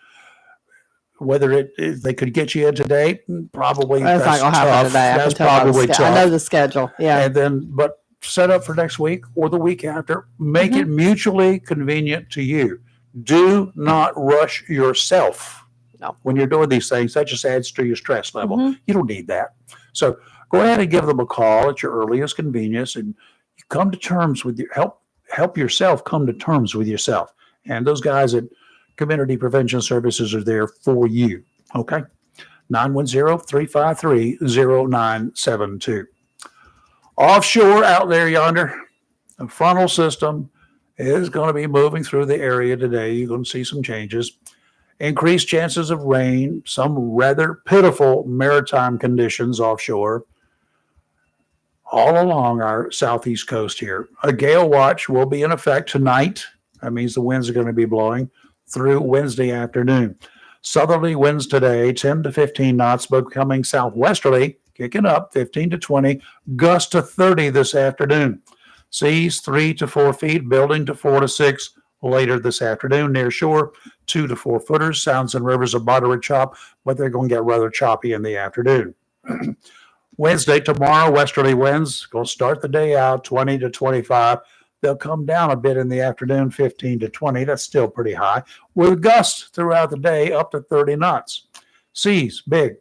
Whether they could get you in today, probably That's not going to happen tough. today. I That's can tell by the probably I know tough. the schedule. Yeah. And then, but set up for next week or the week after. Make it mutually convenient to you. Do not rush yourself. No. When you're doing these things, that just adds to your stress level. You don't need that. So go ahead and give them a call at your earliest convenience, and you come to terms with help yourself come to terms with yourself. And those guys at Community Prevention Services are there for you. Okay. 910-353-0972. Offshore out there yonder, the frontal system is going to be moving through the area today. You're going to see some changes. Increased chances of rain, some rather pitiful maritime conditions offshore all along our southeast coast here. A gale watch will be in effect tonight. That means the winds are going to be blowing through Wednesday afternoon. Southerly winds today, 10 to 15 knots, but becoming southwesterly, kicking up 15 to 20, gusts to 30 this afternoon. Seas 3 to 4 feet, building to 4 to 6 later this afternoon. Near shore, 2 to 4 footers. Sounds and rivers of moderate chop, but they're going to get rather choppy in the afternoon. Wednesday, tomorrow, westerly winds going to start the day out 20 to 25. They'll come down a bit in the afternoon, 15 to 20. That's still pretty high, with gusts throughout the day up to 30 knots. Seas, big,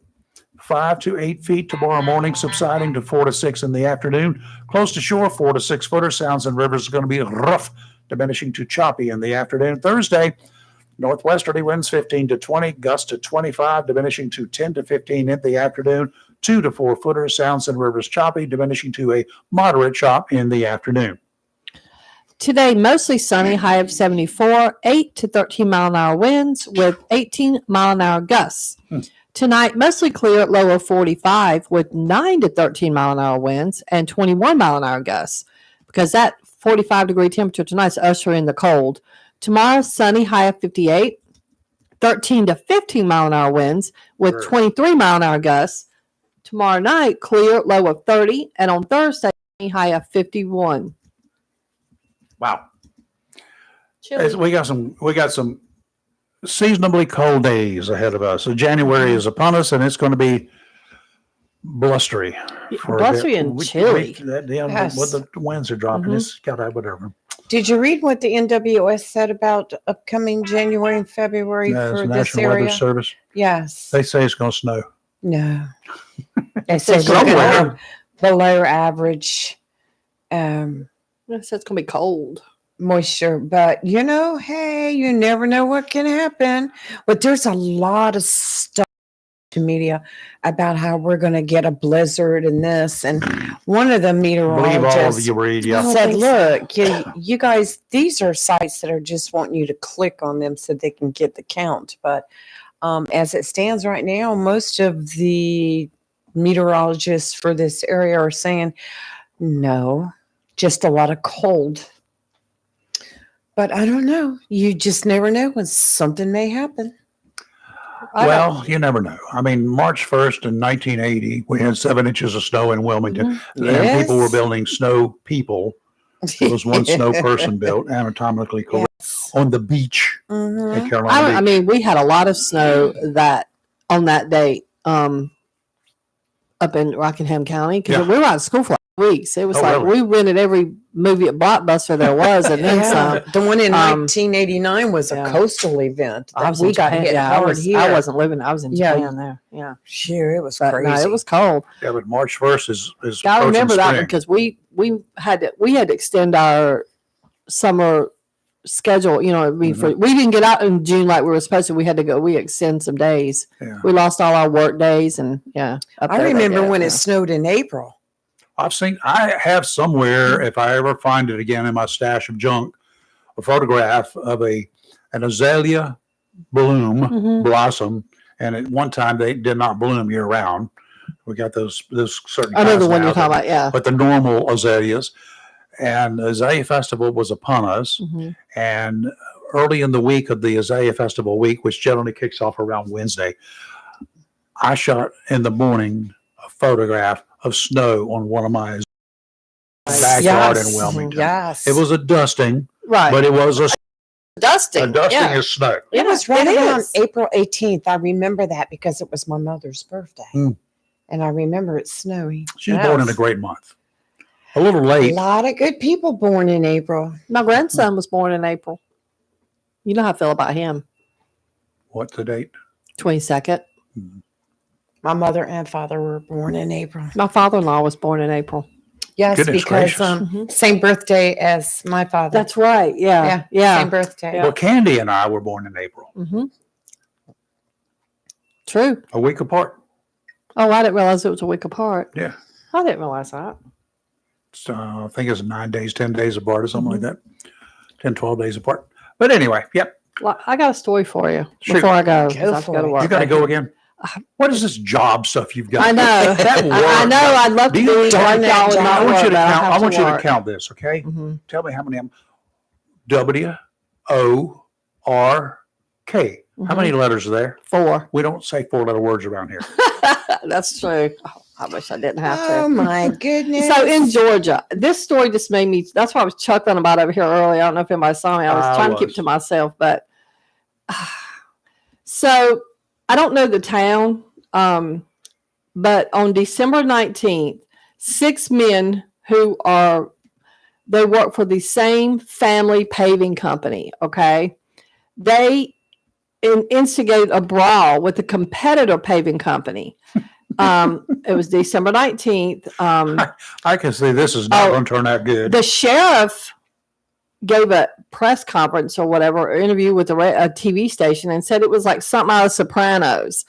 5 to 8 feet tomorrow morning, subsiding to 4 to 6 in the afternoon. Close to shore, 4 to 6 footer. Sounds and rivers are going to be rough, diminishing to choppy in the afternoon. Thursday, northwesterly winds 15 to 20, gusts to 25, diminishing to 10 to 15 in the afternoon. 2 to 4 footer. Sounds and rivers choppy, diminishing to a moderate chop in the afternoon. Today, mostly sunny, high of 74, 8 to 13 mile an hour winds with 18 mile an hour gusts. Tonight, mostly clear, low of 45 with 9 to 13 mile an hour winds and 21 mile an hour gusts, because that 45-degree temperature tonight is ushering in the cold. Tomorrow, sunny, high of 58, 13 to 15 mile an hour winds with 23 mile an hour gusts. Tomorrow night, clear, low of 30. And on Thursday, high of 51. Wow. Chilly. We got some seasonably cold days ahead of us. So January is upon us, and it's going to be blustery. for a bit. Blustery and chilly. Yes. What the winds are dropping. Mhm. It's got whatever. Did you read what the NWS said about upcoming January and February Yeah, it's for the this National Weather area? Service. Yes. They say it's going to snow. No. They said Somewhere. we're gonna have below average So it's gonna be cold. moisture, but hey, you never know what can happen. But there's a lot of stuff to media about how we're going to get a blizzard and this, and one of the Believe all of meteorologists you read. Yeah. said, "Look, you guys, these are sites that are just wanting you to click on them so they can get the count." But as it stands right now, most of the meteorologists for this area are saying no, just a lot of cold. But I don't know. You just never know when something may happen. Well, you never know. I mean, March 1st in 1980, we had 7 inches of snow in Wilmington, and people were Yes. building snow people. There was one snow person built, anatomically correct, Yes. on the beach Mhm. at Carolina Beach. I mean, we had a lot of snow on that date up in Rockingham County because Yeah. we were out of school for weeks. It was Oh, like really? we rented every movie at Blockbuster there was, and then some. The one in Um, 1989 was a yeah. coastal event. I was we in got Japan. hit Yeah, hard here. I wasn't living. I was in Yeah. Japan there. Yeah, Sure, it was but crazy. no, it was cold. Yeah, but March 1st is I approaching remember that one spring. because we had to extend our summer schedule. Mm-hmm. We didn't get out in June like we were supposed to. We had to go. We extend some days. Yeah. We lost all our work days, and up I there they remember did, when yeah. it snowed in April. I have somewhere, if I ever find it again in my stash of junk, a photograph of an azalea bloom, Mhm. blossom, and at one time they did not bloom year round. We got those certain I know kinds the one now you're talking about. Yeah. but the normal azaleas. And the Azalea Festival was upon us. Mhm. And early in the week of the Azalea Festival week, which generally kicks off around Wednesday, I shot in the morning a photograph of snow on one of my backyard in Yes. Wilmington. Yes. It was a dusting, Right. but it was a dusting. dusting Yeah. is snow. It was right It around is. April 18th. I remember that because it was my mother's birthday. Mm. And I remember it snowy. She was born in a great month. A little late. A lot of good people born in April. My grandson was born in April. You know how I feel about him. What's the date? 22nd. My mother and father were born in April. My father-in-law was born in April. Yes, Goodness because gracious. same birthday as my father. That's right. Yeah. Same birthday. Yeah. Well, Candy and I were born in April, Mm-hmm. True. a week apart. Oh, I didn't realize it was a week apart. Yeah. I didn't realize that. So I think it's 9 days, 10 days apart or something Mm-hmm. like that. 10, 12 days apart. But anyway, yep. Well, I got a story for you Shoot. before I go. 'cause Go I have to for go to it. work. You got to go again. What is this job stuff you've got? I know. That I know. work. I'd love to Do be you- darn that y'all and job. not I want work, you to but I count. have I want you to work. count this, okay? Mhm. Tell me how many. WORK. How many letters are there? 4. We don't say 4-letter words around here. That's true. Oh, I wish I didn't have to. Oh my goodness. So in Georgia, this story just made me, that's why I was chuckling about it over here earlier. I don't know if anybody saw me. I was I trying to keep was. it to myself, but so I don't know the town, but on December 19th, 6 men they work for the same family paving company. Okay. They instigated a brawl with a competitor paving company. It was December 19th. I can see this is not going to turn out good. The sheriff gave a press conference or whatever, or interview with a TV station and said it was like something out of Sopranos.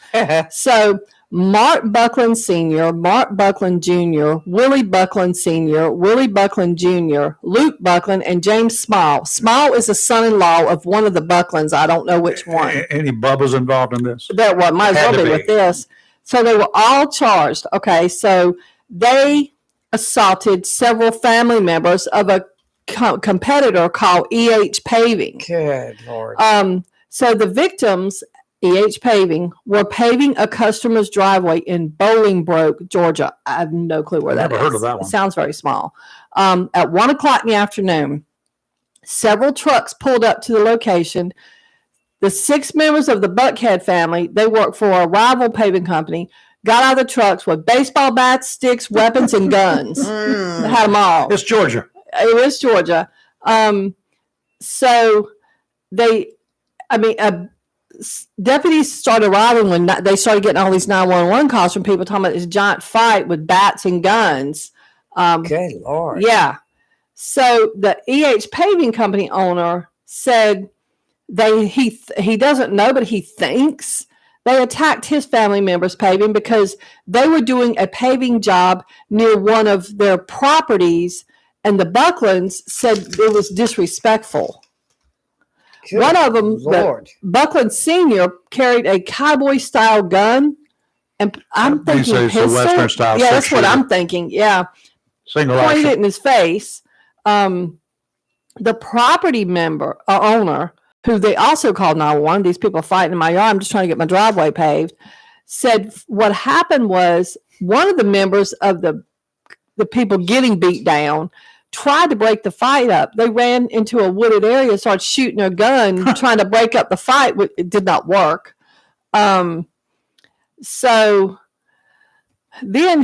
So Mark Buckland Sr., Mark Buckland Jr., Willie Buckland Sr., Willie Buckland Jr., Luke Buckland, and James Small. Small is a son-in-law of one of the Bucklands. I don't know which one. Any Bubba's involved in this? That one might as Had well to be be. with this. So they were all charged. Okay, so they assaulted several family members of a competitor called EH Paving. Good Lord. So the victims, EH Paving, were paving a customer's driveway in Bolingbroke, Georgia. I have no clue where that is. Never heard of that one. It sounds very small. At 1:00 in the afternoon, several trucks pulled up to the location. The 6 members of the Buckhead family, they worked for a rival paving company, got out of the trucks with baseball bats, sticks, weapons, and guns. They had them all. It's Georgia. It was Georgia. So deputies started arriving when they started getting all these 911 calls from people talking about this giant fight with bats and guns. Good Lord. Yeah. So the EH Paving Company owner said he doesn't know, but he thinks they attacked his family members paving because they were doing a paving job near one of their properties, and the Bucklands said it was disrespectful. Good One of them, Lord. Buckland Senior, carried a cowboy-style gun, and I'm He thinking says it's a pistol. Western-style Yeah, that's what six-shooter. I'm thinking. Yeah, Single pointed it action. in his face. The property owner, who they also called 911, these people fighting in my yard, I'm just trying to get my driveway paved, said what happened was one of the members of the people getting beat down tried to break the fight up. They ran into a wooded area, started shooting a gun, trying to break up the fight. It did not work. So then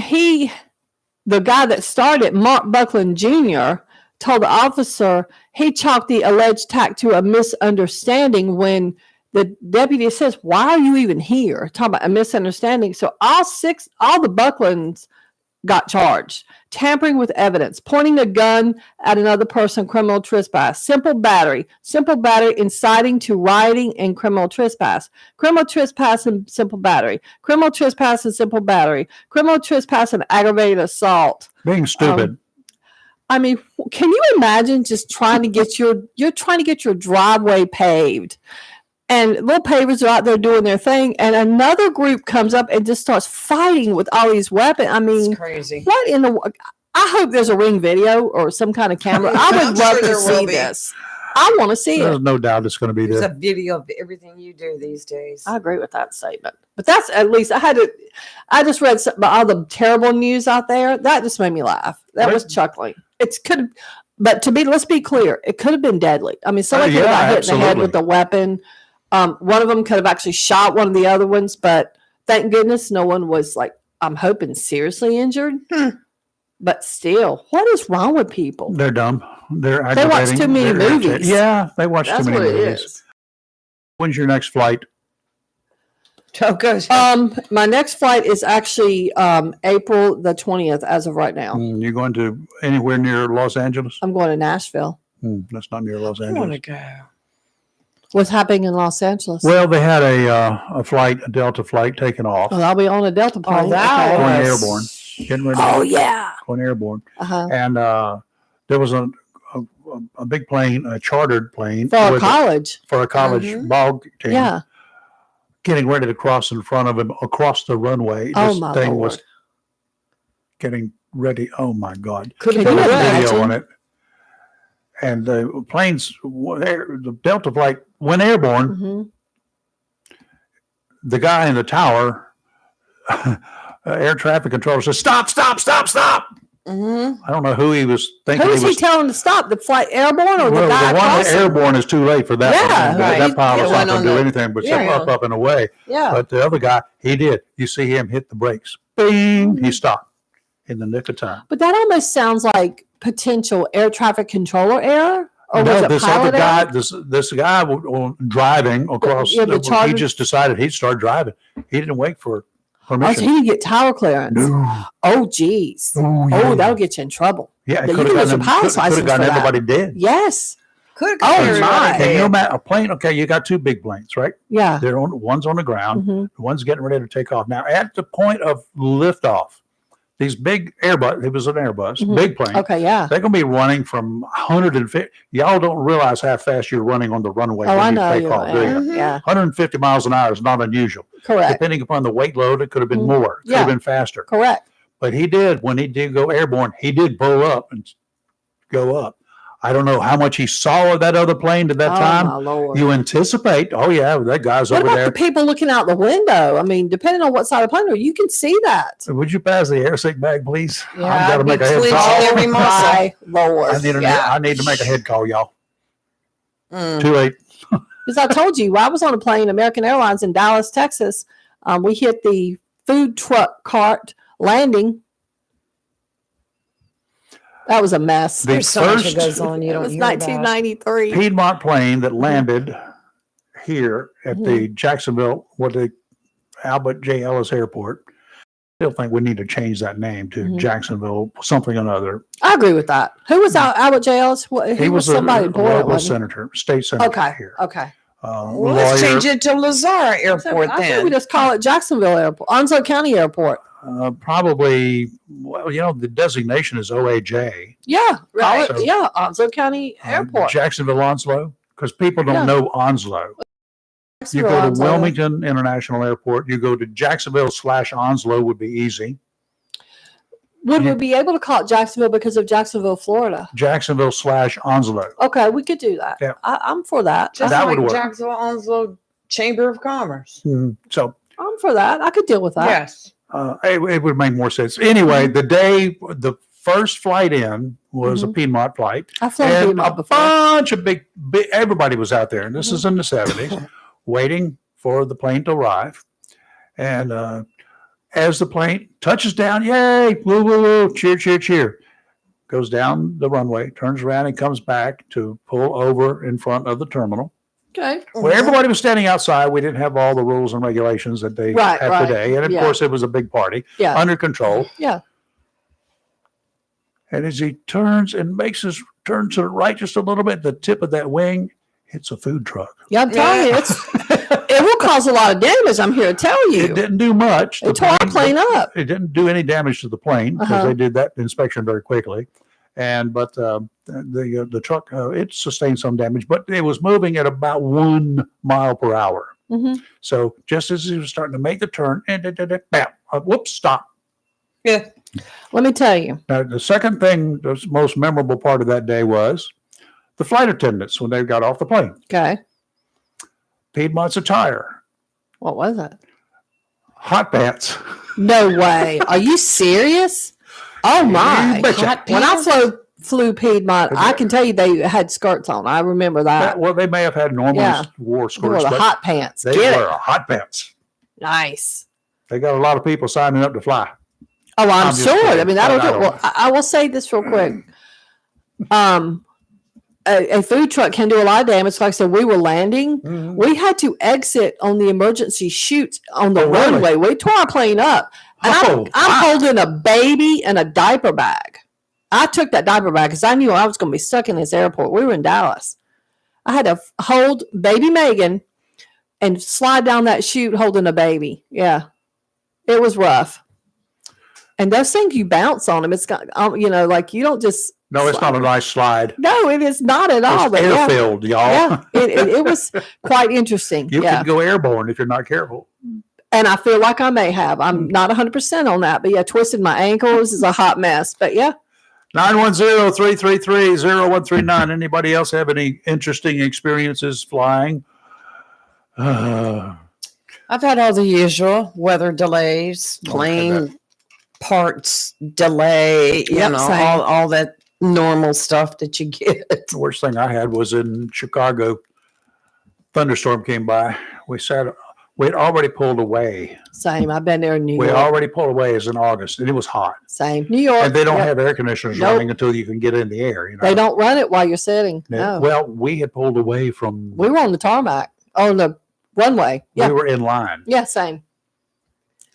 the guy that started, Mark Buckland Jr., told the officer he chalked the alleged attack to a misunderstanding when the deputy says, "Why are you even here?" Talking about a misunderstanding. So all the Bucklands got charged. Tampering with evidence, pointing a gun at another person, criminal trespass, simple battery, inciting to rioting and criminal trespass and simple battery, criminal trespass and simple battery, criminal trespass and aggravated assault. Being stupid. I mean, can you imagine just trying to get you're trying to get your driveway paved, and little pavers are out there doing their thing, and another group comes up and just starts fighting with all these weapons. I mean, It's crazy. what in the? I hope there's a Ring video or some kind of camera. I I'm would love sure to there will see be. this. I want to see There's it. no doubt it's going to be There's there. a video of everything you do these days. I agree with that statement. But that's at least I just read some, all the terrible news out there. That just made me laugh. That was chuckling. But let's be clear, it could have been deadly. I mean, somebody could have got hit in the head with a weapon. One of them could have actually shot one of the other ones, but thank goodness no one was I'm hoping seriously injured. But still, what is wrong with people? They're dumb. They're They watch aggravating. too many They're irritating. movies. Yeah, they watch That's too what many it movies. is. When's your next flight? Oh, goes. My next flight is actually April the 20th as of right now. You're going to anywhere near Los Angeles? I'm going to Nashville. That's not near Los I want to Angeles. go. What's happening in Los Angeles? Well, they had a Delta flight taken off, Well, I'll be on a Delta plane. that Okay. going was- airborne, getting ready Oh, to yeah. going airborne. Uh-huh. And there was a big plane, a chartered plane For a with- college. for a college Mhm. ball team, Yeah. getting ready to cross in front of him across the runway. Oh, This my thing Lord. was getting ready. Oh my God. Can There you was imagine? video on it. And the planes, the Delta flight went airborne. Mhm. The guy in the tower, air traffic controller says, "Stop, stop, stop, stop." Mm-hmm. I don't know who he was thinking. Who is he he was. telling to stop? The flight airborne or Well, the guy the one that crossing? airborne is too late for that. Yeah, one. right. That pilot's Yeah, not one going on to do the- anything but yeah. up and away. Yeah. But the other guy, he did. You see him hit the brakes. Bing! He stopped in the nick of time. But that almost sounds like potential air traffic controller error. Or was No, it this pilot other guy, error? this guy driving across. Yeah, the he charter- just decided he'd start driving. He didn't wait for Oh, so permission. he didn't get tower clearance. No. Oh, geez. Oh, Oh, that'll get you in trouble. yeah. you It could can have lose your pilot's license gotten for that. everybody dead. Yes. Could Oh, have my. Can you imagine a plane? Okay, you got two big planes, right? Yeah. They're on. One's on the ground. Mhm. One's getting ready to take off. Now, at the point of liftoff, these big Airbus. It was an Airbus, Mhm. big plane. Okay. Yeah. They're going to be running from 150. Y'all don't realize how fast you're running on the runway Oh, when I you know take you. off. Do you? Mhm. Yeah. 150 miles an hour is not unusual. Correct. Depending upon the weight load, it could have been Mhm. more. It could Yeah. have been faster. Correct. But he did, when he did go airborne, he did pull up and go up. I don't know how much he saw of that other plane at that Oh, time. my Lord. You anticipate, oh yeah, that guy's What over about there. the people looking out the window? I mean, depending on what side of the plane, you can see that. Would you pass the air sick bag, please? Yeah, I've got to I'd be make a head clenched call. every muscle. My Lord. I need to make a head call, y'all. Mm. Too late. Because I told you, I was on a plane, American Airlines in Dallas, Texas. We hit the food truck cart landing. That was a mess. The There's so much first that goes on you It don't was hear about. 1993. Piedmont plane that landed here at the Jacksonville, Albert J. Ellis Airport. Still think we need to change that name to Jacksonville something or another. I agree with that. Who was Albert J. Ellis? He was somebody a important. local wasn't senator, state senator he? Okay. here. Okay. Well, let's change it to Lazara Airport I think we then. just call it Jacksonville Airport, Onslow County Airport. Probably, well, the designation is OAJ. Yeah. Right. Call it, Onslow County Airport. Jacksonville Onslow, because people don't know Onslow. You Jacksonville go to Onslow. Wilmington International Airport, you go to Jacksonville/Onslow would be easy. Would we be able to call it Jacksonville because of Jacksonville, Florida? Jacksonville/Onslow. Okay, we could do that. Yeah. I'm for that. Just That like would work. Jacksonville Onslow Chamber of Commerce. So I'm for that. I could deal with that. Yes. it would make more sense. Anyway, the first flight in was a Piedmont flight. I've flown And Piedmont a before. bunch of big, everybody was out there, and this is in the 70s, waiting for the plane to arrive. And as the plane touches down, yay, woo, woo, woo, cheer, cheer, cheer, goes down the runway, turns around and comes back to pull over in front of the terminal. Okay. Where everybody was standing outside. We didn't have all the rules and regulations that they Right, have right. today. And of Yeah. course, it was a big party, Yeah. under control. Yeah. And as he turns and makes his turn to the right just a little bit, the tip of that wing hits a food truck. Yeah, I'm telling you, it will cause a lot of damage. I'm here to tell It you. didn't do much. It tore our plane up. It didn't do any damage to the plane because Uh-huh. they did that inspection very quickly. But the truck, it sustained some damage, but it was moving at about 1 mile per hour. hmm So just as he was starting to make the turn, bam, whoops, stop. Yeah. Let me tell you. Now, the second thing, the most memorable part of that day was the flight attendants when they got off the plane. Okay. Piedmont's attire, What was it? hot pants. No way. Are you serious? Oh my. You betcha. Hot When I pants? flew Piedmont, I can tell you they had skirts on. I remember that. Well, they may have had normal Yeah. war They wore skirts, the but hot pants. they Get were it? hot pants. Nice. They got a lot of people signing up to fly. Oh, I'm I'm just sure. kidding. I mean, I don't I know. don't Well, know. I will say this real quick. A food truck can do a lot of damage. Like I said, we were landing. We had to exit on the emergency chute on the Oh, really? runway. We tore our plane up. And Oh, I'm wow. holding a baby and a diaper bag. I took that diaper bag because I knew I was going to be stuck in this airport. We were in Dallas. I had to hold baby Megan and slide down that chute holding a baby. Yeah. It was rough. And those things, you bounce on them. It's got, like you don't just. No, it's not a nice slide. No, it is not at all. It's But yeah, airfield, y'all. yeah, it was quite interesting. You Yeah. could go airborne if you're not careful. And I feel like I may have. I'm not 100% on that. But yeah, twisted my ankles is a hot mess. But yeah. 910-333-0139. Anybody else have any interesting experiences flying? I've had all the usual weather delays, Okay, plane parts delay, Yep, same. all that normal stuff that you get. The worst thing I had was in Chicago. Thunderstorm came by. We'd already pulled away. Same. I've been there in New We York. already pulled away as in August, and it was hot. Same. New York. And they don't Yep. have air conditioners Nope. running until you can get in the air. They don't run it while you're sitting. No. Well, we had pulled away from. We were on the tarmac, on the runway. Yeah. We were in line, Yeah, same.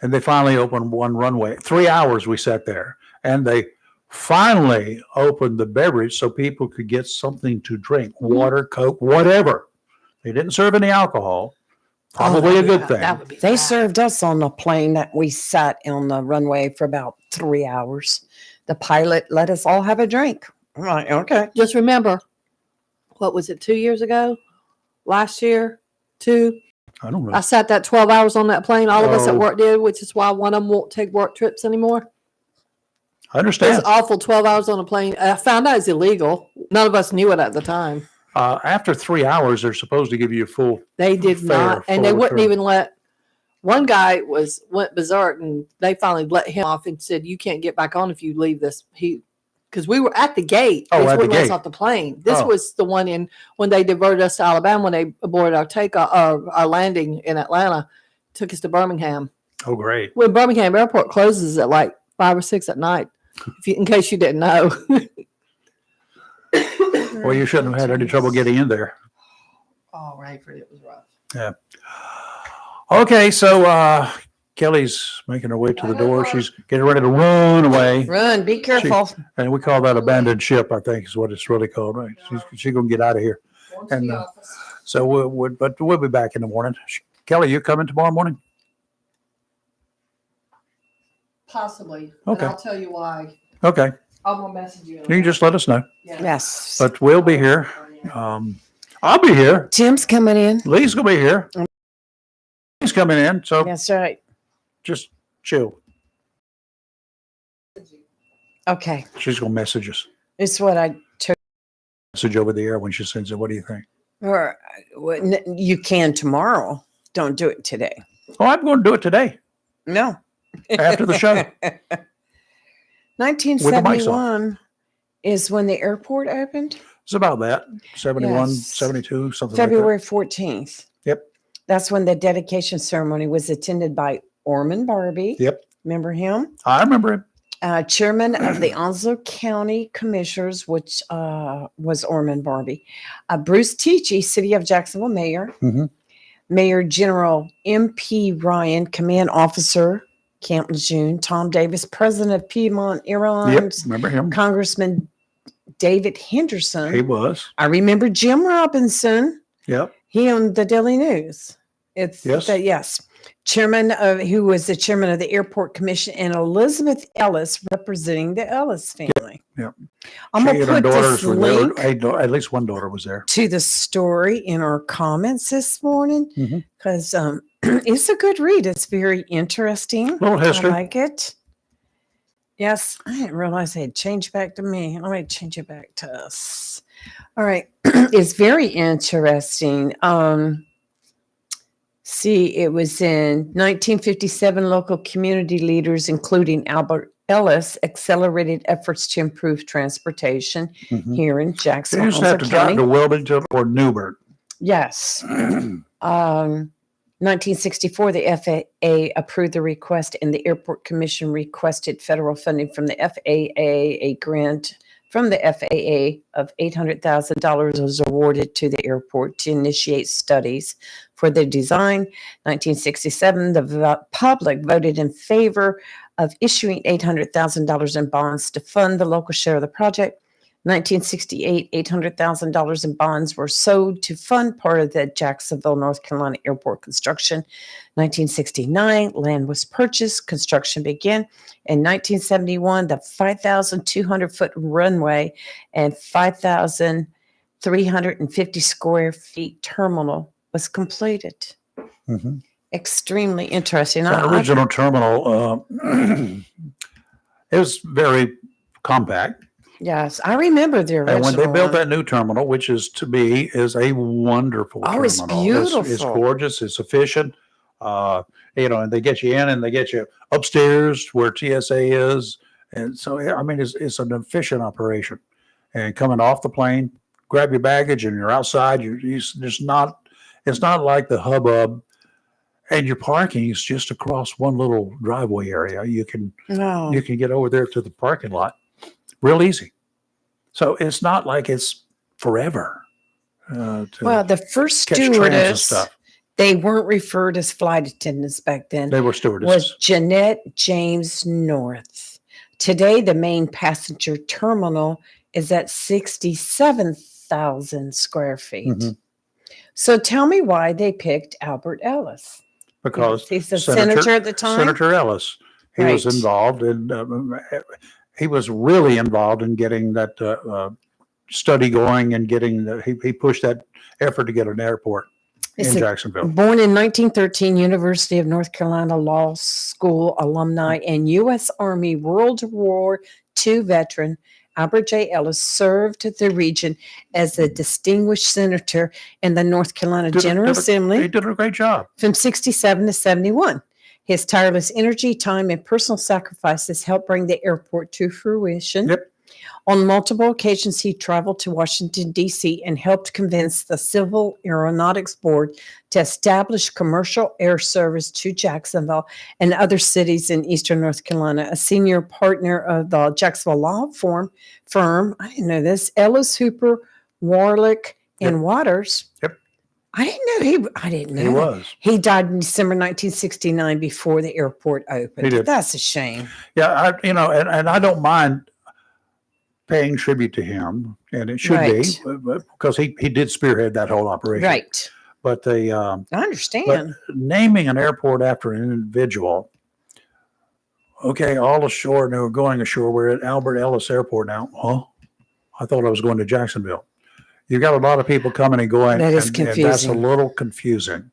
and they finally opened one runway. 3 hours we sat there, and they finally opened the beverage so people could get something to drink, water, Coke, whatever. They didn't serve any alcohol. Probably a good thing. That would be They bad. served us on the plane that we sat on the runway for about 3 hours. The pilot let us all have a drink. I'm like, okay. Just remember, what was it, 2 years ago? Last year? 2? I don't know. I sat that 12 hours on that plane. All of us at Oh. work did, which is why one of them won't take work trips anymore. I It was understand. awful. 12 hours on a plane. I found out it's illegal. None of us knew it at the time. After 3 hours, they're supposed to give you a full. They did Fair, not, and they full wouldn't return. even let. One guy went berserk, and they finally let him off and said, "You can't get back on if you leave this." Because we were at the gate. Oh, They at the wouldn't let us gate. off the plane. This Oh. was the one when they diverted us to Alabama when they aborted our takeoff, our landing in Atlanta, took us to Birmingham. Oh, great. When Birmingham Airport closes at like 5 or 6 at night, in case you didn't know. Well, you shouldn't have had any trouble getting in there. Oh, Rayford, it was rough. Okay, so Kelly's making her way to the door. She's getting ready to run away. Run, be careful. And we call that abandoned ship, I think is what it's really called, right? She's going to get out of here. Going to And, the office. So we'll be back in the morning. Kelly, you coming tomorrow morning? Possibly. Okay. And I'll tell you why. Okay. I'm going to message you. You can just let us know. Yes. But we'll be here. I'll be here. Tim's coming in. Lee's going to be here. He's coming in. So That's right. just chill. Okay. She's going to message us. It's what I took. Message over the air when she sends it. What do you think? Or you can tomorrow. Don't do it today. Oh, I'm going to do it today No. after the show. 1971 is when the airport opened. It's about that. 71, Yes. 72, something February 14th. Yep. That's when the dedication ceremony was attended by Orman Barbie. like that. Yep. Remember him? I remember him. Chairman of the Onslow County Commissioners, which was Orman Barbie. Bruce Tichy, City of Jacksonville Mayor. Mhm. Mayor General M.P. Ryan, Command Officer, Camp Lejeune. Tom Davis, President of Piedmont Yep. Airlines. Remember him. Congressman David Henderson. He was. I remember Jim Robinson. Yep. He owned the Daily News. It's Yes. yes. Chairman of who was the chairman of the Airport Commission, and Elizabeth Ellis representing the Ellis family. Yep. I'm She gonna and her put daughters this were there. link At least one daughter was there. to the story in our comments this morning Mhm. because it's a good read. It's very interesting. Little history. I like it. Yes, I didn't realize they had changed back to me. Let me change it back to us. All right. It's very interesting. See, it was in 1957, local community leaders, including Albert Ellis, accelerated efforts to improve transportation Mhm. here in You Jacksonville, just have to drive County. to Wilmington or Newburgh. Yes. 1964, the FAA approved the request, and the Airport Commission requested federal funding from the FAA. A grant from the FAA of $800,000 was awarded to the airport to initiate studies for the design. 1967, the public voted in favor of issuing $800,000 in bonds to fund the local share of the project. 1968, $800,000 in bonds were sold to fund part of the Jacksonville, North Carolina airport construction. 1969, land was purchased, construction began. In 1971, the 5,200-foot runway and 5,350 square feet terminal was completed. Mhm. Extremely interesting. The original terminal it was very compact. Yes, I remember the original. And when they built one. that new terminal, which is to be is a wonderful Oh, terminal. it's It's beautiful. gorgeous. It's efficient. And they get you in and they get you upstairs where TSA is. And so, I mean, it's an efficient operation. And coming off the plane, grab your baggage and you're outside. It's not like the hubbub. And your parking is just across one little driveway area. You can No. get over there to the parking lot real easy. So it's not like it's forever. To Well, the first catch trans and stewardess, stuff. they weren't referred as flight attendants back then, They were was stewardesses. Jeanette James North. Today, the main passenger terminal is at 67,000 square feet. Mhm. So tell me why they picked Albert Ellis. Because He's the senator at the time? Senator Ellis, he was Right. involved in. He was really involved in getting that study going and getting. He pushed that effort to get an airport It's in a- Jacksonville. Born in 1913, University of North Carolina Law School alumni and U.S. Army World War II veteran Albert J. Ellis served the region as a distinguished senator in the North Carolina General Assembly. He did a great job. From 67 to 71. His tireless energy, time, and personal sacrifices helped bring the airport to fruition. Yep. On multiple occasions, he traveled to Washington, D.C. and helped convince the Civil Aeronautics Board to establish commercial air service to Jacksonville and other cities in eastern North Carolina. A senior partner of the Jacksonville law firm, I didn't know this, Ellis, Hooper, Warlick, and Waters. Yep. I didn't know He that. was. He died in December 1969 before the airport opened. He did. That's a shame. Yeah, and I don't mind paying tribute to him, and it should Right. be because he did spearhead that whole operation. Right. But I but understand. naming an airport after an individual. Okay, all ashore, and they were going ashore. We're at Albert Ellis Airport now. Huh? I thought I was going to Jacksonville. You've got a lot of people coming and going. That is and that's a confusing. little confusing.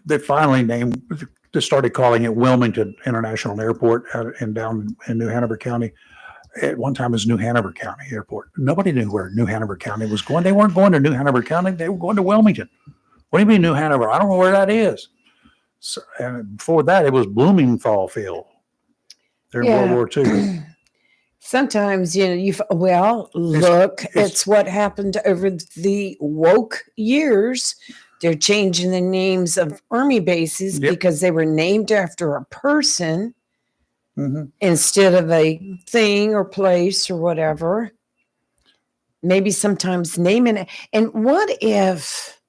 They finally they started calling it Wilmington International Airport down in New Hanover County. At one time, it was New Hanover County Airport. Nobody knew where New Hanover County was going. They weren't going to New Hanover County. They were going to Wilmington. What do you mean New Hanover? I don't know where that is. So, and before that, it was Bloomingthal Field during Yeah. World War II. Sometimes, look, it's what happened over the woke years. They're changing the names of army bases Yep. because they were named after a person hmm instead of a thing or place or whatever. Maybe sometimes naming it. And what if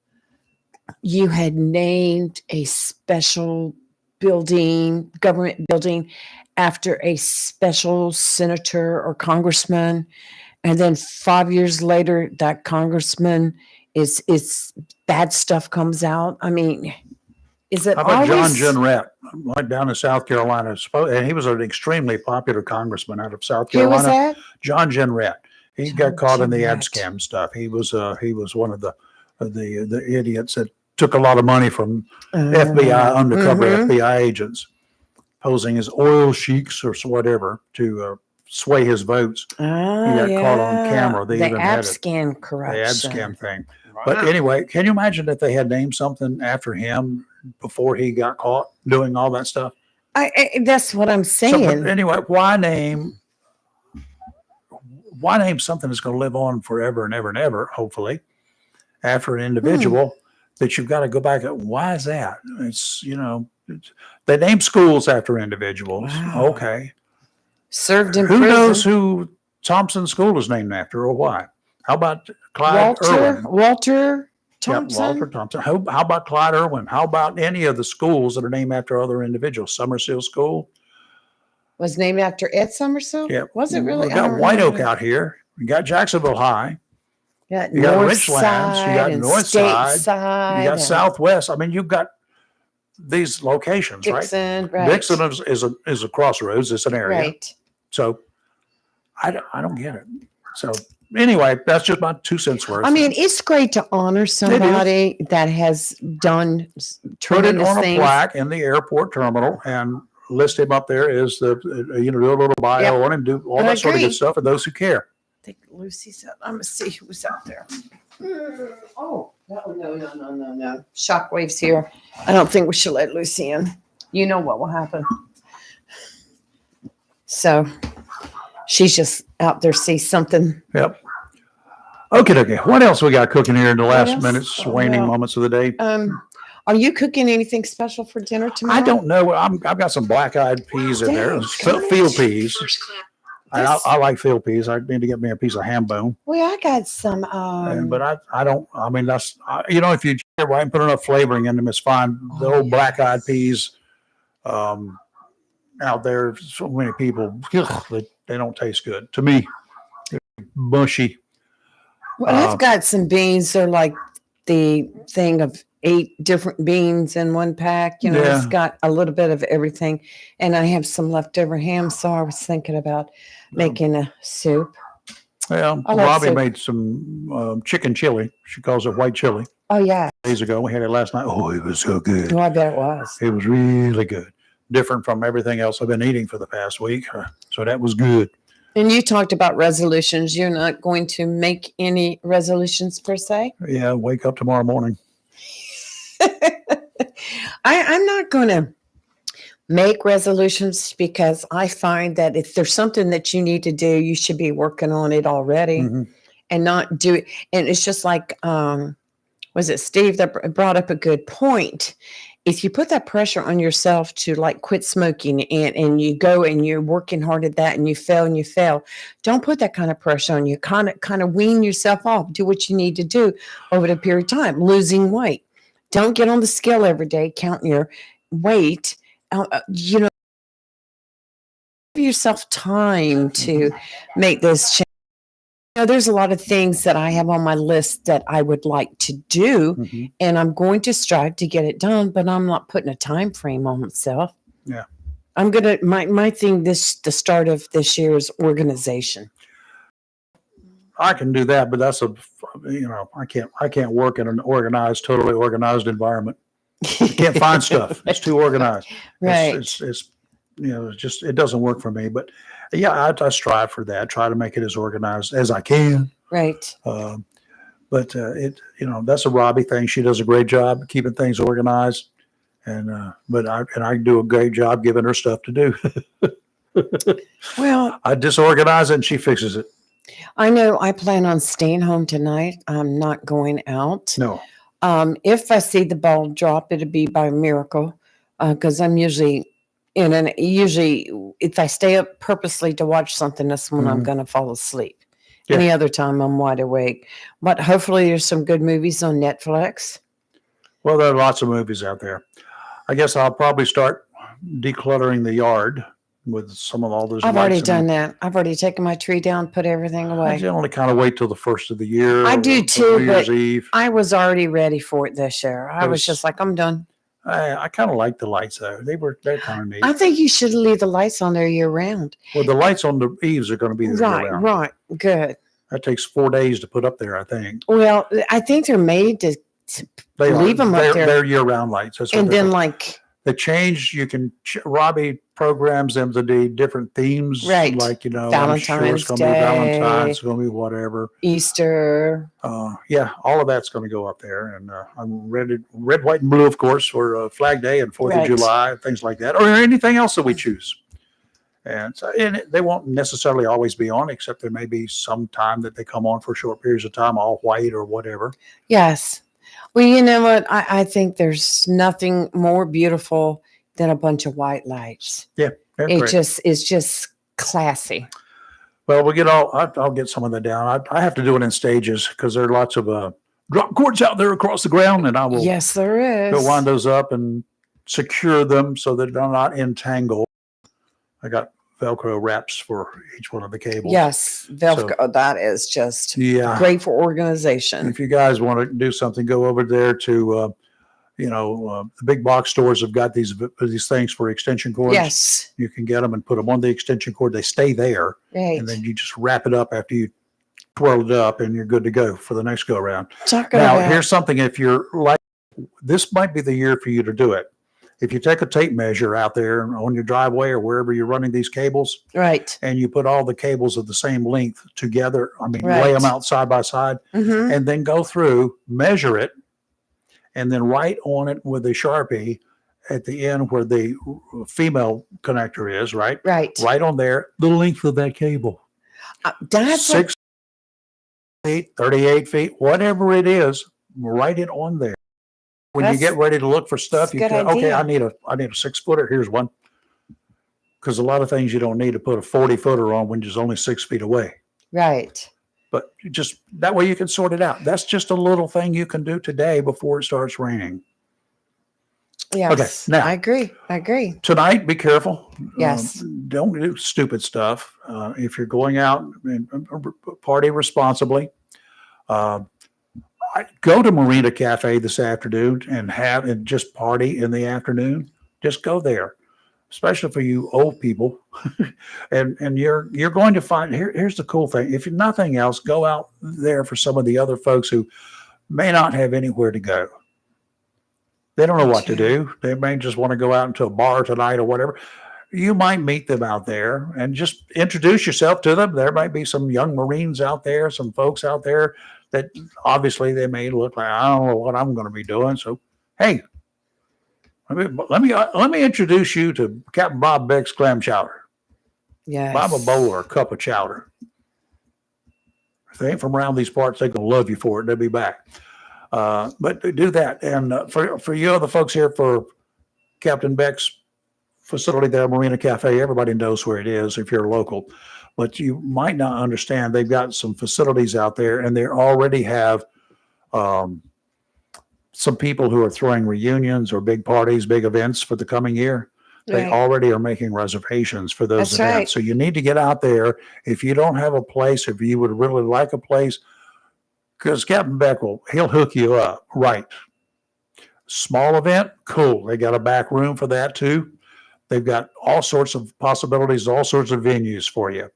you had named a special building, government building, after a special senator or congressman, and then 5 years later, that congressman is bad stuff comes out? I mean, is it How about John always? Jenrette, right down in South Carolina? And he was an extremely popular congressman out of South Who was Carolina. that? John Jenrette. He John got caught in the ad Jenrette. scam stuff. He was one of the idiots that took a lot of money from FBI undercover Mhm. FBI agents, posing as oil sheiks or whatever to sway his votes. Ah, got caught on camera. They the even had ad it. scam The ad corruption. scam thing. But anyway, can you imagine if they had named something after him before he got caught doing all that stuff? That's what I'm So, saying. but anyway, why name something that's going to live on forever and ever and ever, hopefully, after an individual that you've got to go back at? Why is that? They name schools after individuals. Wow. Okay. Served in Who prison. knows who Thompson School is named after or why? How about Clyde Irwin? Walter Yeah, Thompson. Walter Thompson. How about Clyde Irwin? How about any of the schools that are named after other individuals? Summersill School. Was named after Ed Somerville. Yeah. Was it really? We got White Oak out here. We got Jacksonville High. Yeah, You got North Richlands, you Side got and North State Side, You got and Southwest. I mean, you've got these locations, Dixon, right? right? Dixon is a crossroads. It's an area. Right. So I don't get it. So anyway, that's just my 2 cents worth. I mean, it's great to honor somebody that has done put it tremendous on a things. plaque in the airport terminal and list him up there as do a little bio on him, do all I that sort of agree. good stuff for those who care. I think Lucy's out. I'm gonna see who's out there. Oh, no. Shockwave's here. I don't think we should let Lucy in. You know what will happen. So she's just out there, see something. Yep. Okay. What else we got cooking here in the last else? minutes, Oh, waning well. moments of the day? Are you cooking anything special for dinner tomorrow? I don't know. I've got some black-eyed peas in there. Dang, Field peas. And This- I like field peas. I need to get me a piece of ham bone. Well, I got some. But I don't. I mean, if you put enough flavoring in them, it's fine. The Oh, old black-eyed peas. Out there, so many people they don't taste good to me. They're mushy. Well, I've got some beans. They're like the thing of 8 different beans in one pack. It's Yeah. got a little bit of everything. And I have some leftover ham. So I was thinking about making a soup. Well, I like Robbie soup. made some chicken chili. She calls it white chili. Oh, yeah. Days ago, we had it last night. Oh, it was so good. Oh, I bet it was. It was really good. different from everything else I've been eating for the past week. So that was good. And you talked about resolutions. You're not going to make any resolutions per se? Yeah, wake up tomorrow morning. I'm not going to make resolutions because I find that if there's something that you need to do, you should be working on it already Mhm. and not do it. And it's just like, was it Steve that brought up a good point? If you put that pressure on yourself to like quit smoking and you go and you're working hard at that and you fail, don't put that kind of pressure on you. Kind of wean yourself off. Do what you need to do over the period of time. Losing weight. Don't get on the scale every day, count your weight. Give yourself time to make those changes. There's a lot of things that I have on my list that I would like to do, Mhm. and I'm going to strive to get it done, but I'm not putting a time frame on myself. Yeah. I'm gonna my thing the start of this year is organization. I can do that, but that's I can't work in an totally organized environment. I can't find stuff. It's too organized. Right. It's it doesn't work for me. But yeah, I strive for that. Try to make it as organized as I can. Right. But that's a Robbie thing. She does a great job keeping things organized, and I do a great job giving her stuff to do. Well, I disorganize it and she fixes it. I know I plan on staying home tonight. I'm not going out. No. If I see the ball drop, it'll be by miracle because I'm usually usually if I stay up purposely to watch something, that's when I'm Mhm. going to fall asleep. Yeah. Any other time, I'm wide awake. But hopefully, there's some good movies on Netflix. Well, there are lots of movies out there. I guess I'll probably start decluttering the yard with some of all those. I've already lights done that. I've already taken my tree down, put everything I away. generally kind of wait till the first of the year. I do or too, New Year's but Eve. I was already ready for it this year. I was was- just like, I'm done. I kind of like the lights though. They're kind of neat. I think you should leave the lights on there year round. Well, the lights on the eaves are going to be there Right, year round. right. Good. That takes 4 days to put up there, I think. Well, I think they're made to, They Leave them up there. They're year-round lights. That's what and they're then for. like, They change. You can Robbie programs them to do different themes, Right. Like I'm sure Valentine's it's going to be Day. Valentine's. It's going to be whatever. Easter. Yeah, all of that's going to go up there, and I'm red, white, and blue, of course, for Flag Day and 4th Right. of July, things like that, or anything else that we choose. And so, they won't necessarily always be on, except there may be some time that they come on for short periods of time, all white or whatever. Yes. Well, you know what? I think there's nothing more beautiful than a bunch of white lights. They're It great. it's just classy. Well, I'll get some of that down. I have to do it in stages because there are lots of drop cords out there across the ground, and I will Yes, there go is. wind those up and secure them so that they're not entangled. I got Velcro wraps for each one of the cables. Yes, Velcro. That is just Yeah. great for organization. If you guys want to do something, go over there to, the big box stores have got these things for extension cords. Yes. You can get them and put them on the extension cord. They stay there, Right. and then you just wrap it up after you twirl it up, and you're good to go for the next go around. Talk Now, about here's something. If you're like, this might be the year for you to do it. If you take a tape measure out there on your driveway or wherever you're running these cables, right. and you put all the cables of the same length together, lay Right. them out side by side, Mm-hmm. and then go through, measure it, and then write on it with a Sharpie at the end where the female connector is, right? Right. Right on there, the length of that cable. That's 6 feet, 38 feet, whatever it is, write it on there. When you That's- get ready to look for stuff, that's a you good can, okay, idea. I need a 6-footer. Here's one. Because a lot of things you don't need to put a 40-footer on when you're only 6 feet away. right. But just that way you can sort it out. That's just a little thing you can do today before it starts raining. Yes. now- I agree. Tonight, be careful. Yes. Don't do stupid stuff. If you're going out and party responsibly, go to Marina Cafe this afternoon and just party in the afternoon. Just go there, especially for you old people. and you're going to find here's the cool thing. If nothing else, go out there for some of the other folks who may not have anywhere to go. They don't know what to do. They may just want to go out into a bar tonight or whatever. You might meet them out there and just introduce yourself to them. There might be some young Marines out there, some folks out there that obviously they may look like, I don't know what I'm going to be doing. So, hey, let me introduce you to Captain Bob Beck's clam chowder. Yes. Bob a bowl or a cup of chowder. If they ain't from around these parts, they're going to love you for it. They'll be back. But do that. And for you other folks here, for Captain Beck's facility there, Marina Cafe, everybody knows where it is if you're local. But you might not understand, they've got some facilities out there, and they already have some people who are throwing reunions or big parties, big events for the coming year. They Right. already are making reservations for those That's events. right. So you need to get out there. If you don't have a place, if you would really like a place, because Captain Beck he'll hook you up. Right. Small event, cool. They got a back room for that too. They've got all sorts of possibilities, all sorts of venues for you.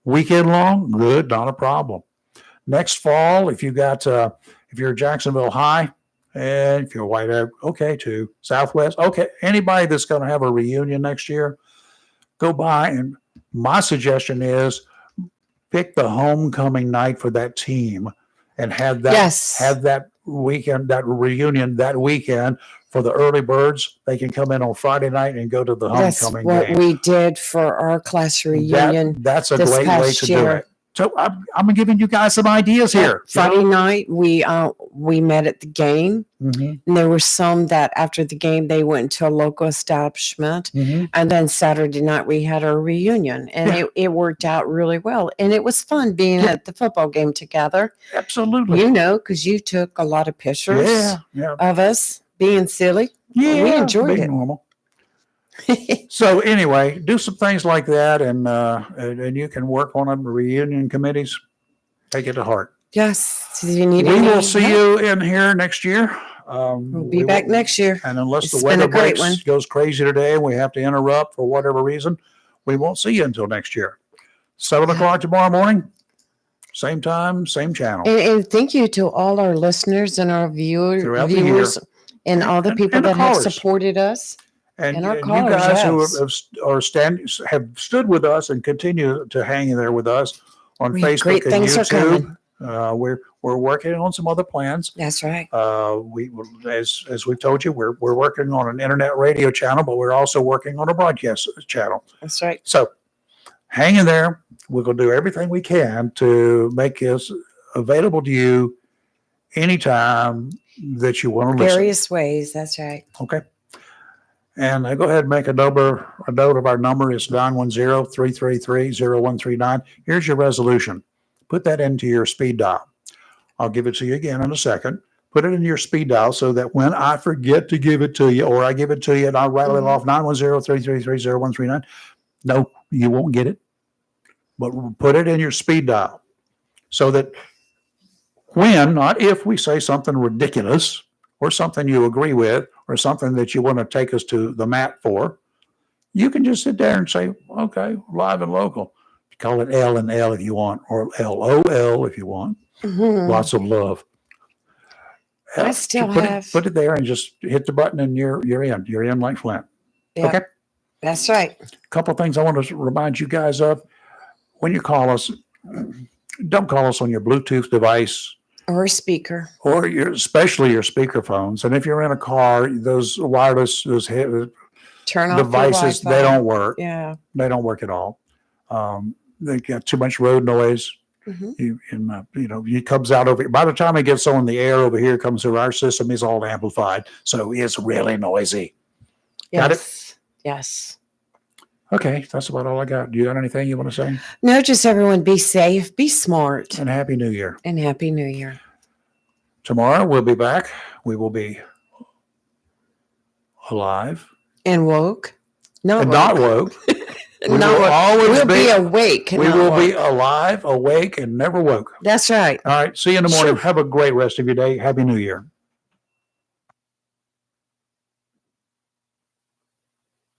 Weekend long, good, not a problem. Next fall, if you're Jacksonville High, and if you're White Oak, okay too. Southwest, okay. Anybody that's going to have a reunion next year, go by. And my suggestion is pick the homecoming night for that team and have that weekend, that reunion that weekend for the early birds. They can come in on Friday night and go to the That's homecoming what game. we did for our class reunion. That's a this great way past to do year. it. So I'm giving you guys some ideas here. Friday night, we met at the game, Mhm, and there were some that after the game they went to a local establishment, mhm. and then Saturday night we had our reunion, and Yeah. it worked out really well, and it was fun being at the football game together. Absolutely. You know, because you took a lot of pictures Yeah. of us being silly. Yeah. we enjoyed being it. normal. So anyway, do some things like that, and you can work on them. Reunion committees, take it to heart. Yes, do you need We any will see help? you in here next year. We'll be back next year. And unless It's the been weather a great breaks, one. goes crazy today, and we have to interrupt for whatever reason, we won't see you until next year. 7:00 tomorrow morning, same time, same channel. And thank you to all our listeners and our Throughout the viewers and all the And- people and the that have callers. supported us. And our you callers, guys who yes. have stood with us and continue to hang there with us on We have Facebook great and things are YouTube. coming. We're working on some other plans. That's right. We as we told you, we're working on an internet radio channel, but we're also working on a broadcast channel. That's right. So hang in there. We're going to do everything we can to make this available to you anytime that you want to listen. Various ways. That's right. Okay. And go ahead and make a note of our number. It's 910-333-0139. Here's your resolution. Put that into your speed dial. I'll give it to you again in a second. Put it in your speed dial so that when I forget to give it to you, or I give it to you and I'll rattle it off, 910-333-0139. No, you won't get it. But put it in your speed dial so that when, not if, we say something ridiculous or something you agree with or something that you want to take us to the mat for, you can just sit there and say, okay, live and local. Call it L and L if you want, or LOL if you want. Mhm. Lots of love. I still put it there and just hit the button and you're in. You're in like Flint. Yeah. Okay. That's right. A couple of things I want to remind you guys of. When you call us, don't call us on your Bluetooth device Or a speaker. or especially your speaker phones. And if you're in a car, those wireless, Turn off devices, the they Wi-Fi. don't work. Yeah. They don't work at all. They got too much road noise. Mhm. It comes out over. By the time it gets on the air over here, comes through our system, it's all amplified, so it's really noisy. Got it? Yes. Yes. Okay, that's about all I got. Do you got anything you want to say? No, just everyone be safe, be smart, And Happy New Year. and Happy New Year. Tomorrow we'll be back. We will be alive And woke. Not and woke. not woke. We Not will woke. always We'll be. be awake. and We not will be woke. alive, awake, and never woke. That's right. All right. See you in the morning. Sure. Have a great rest of your day. Happy New Year.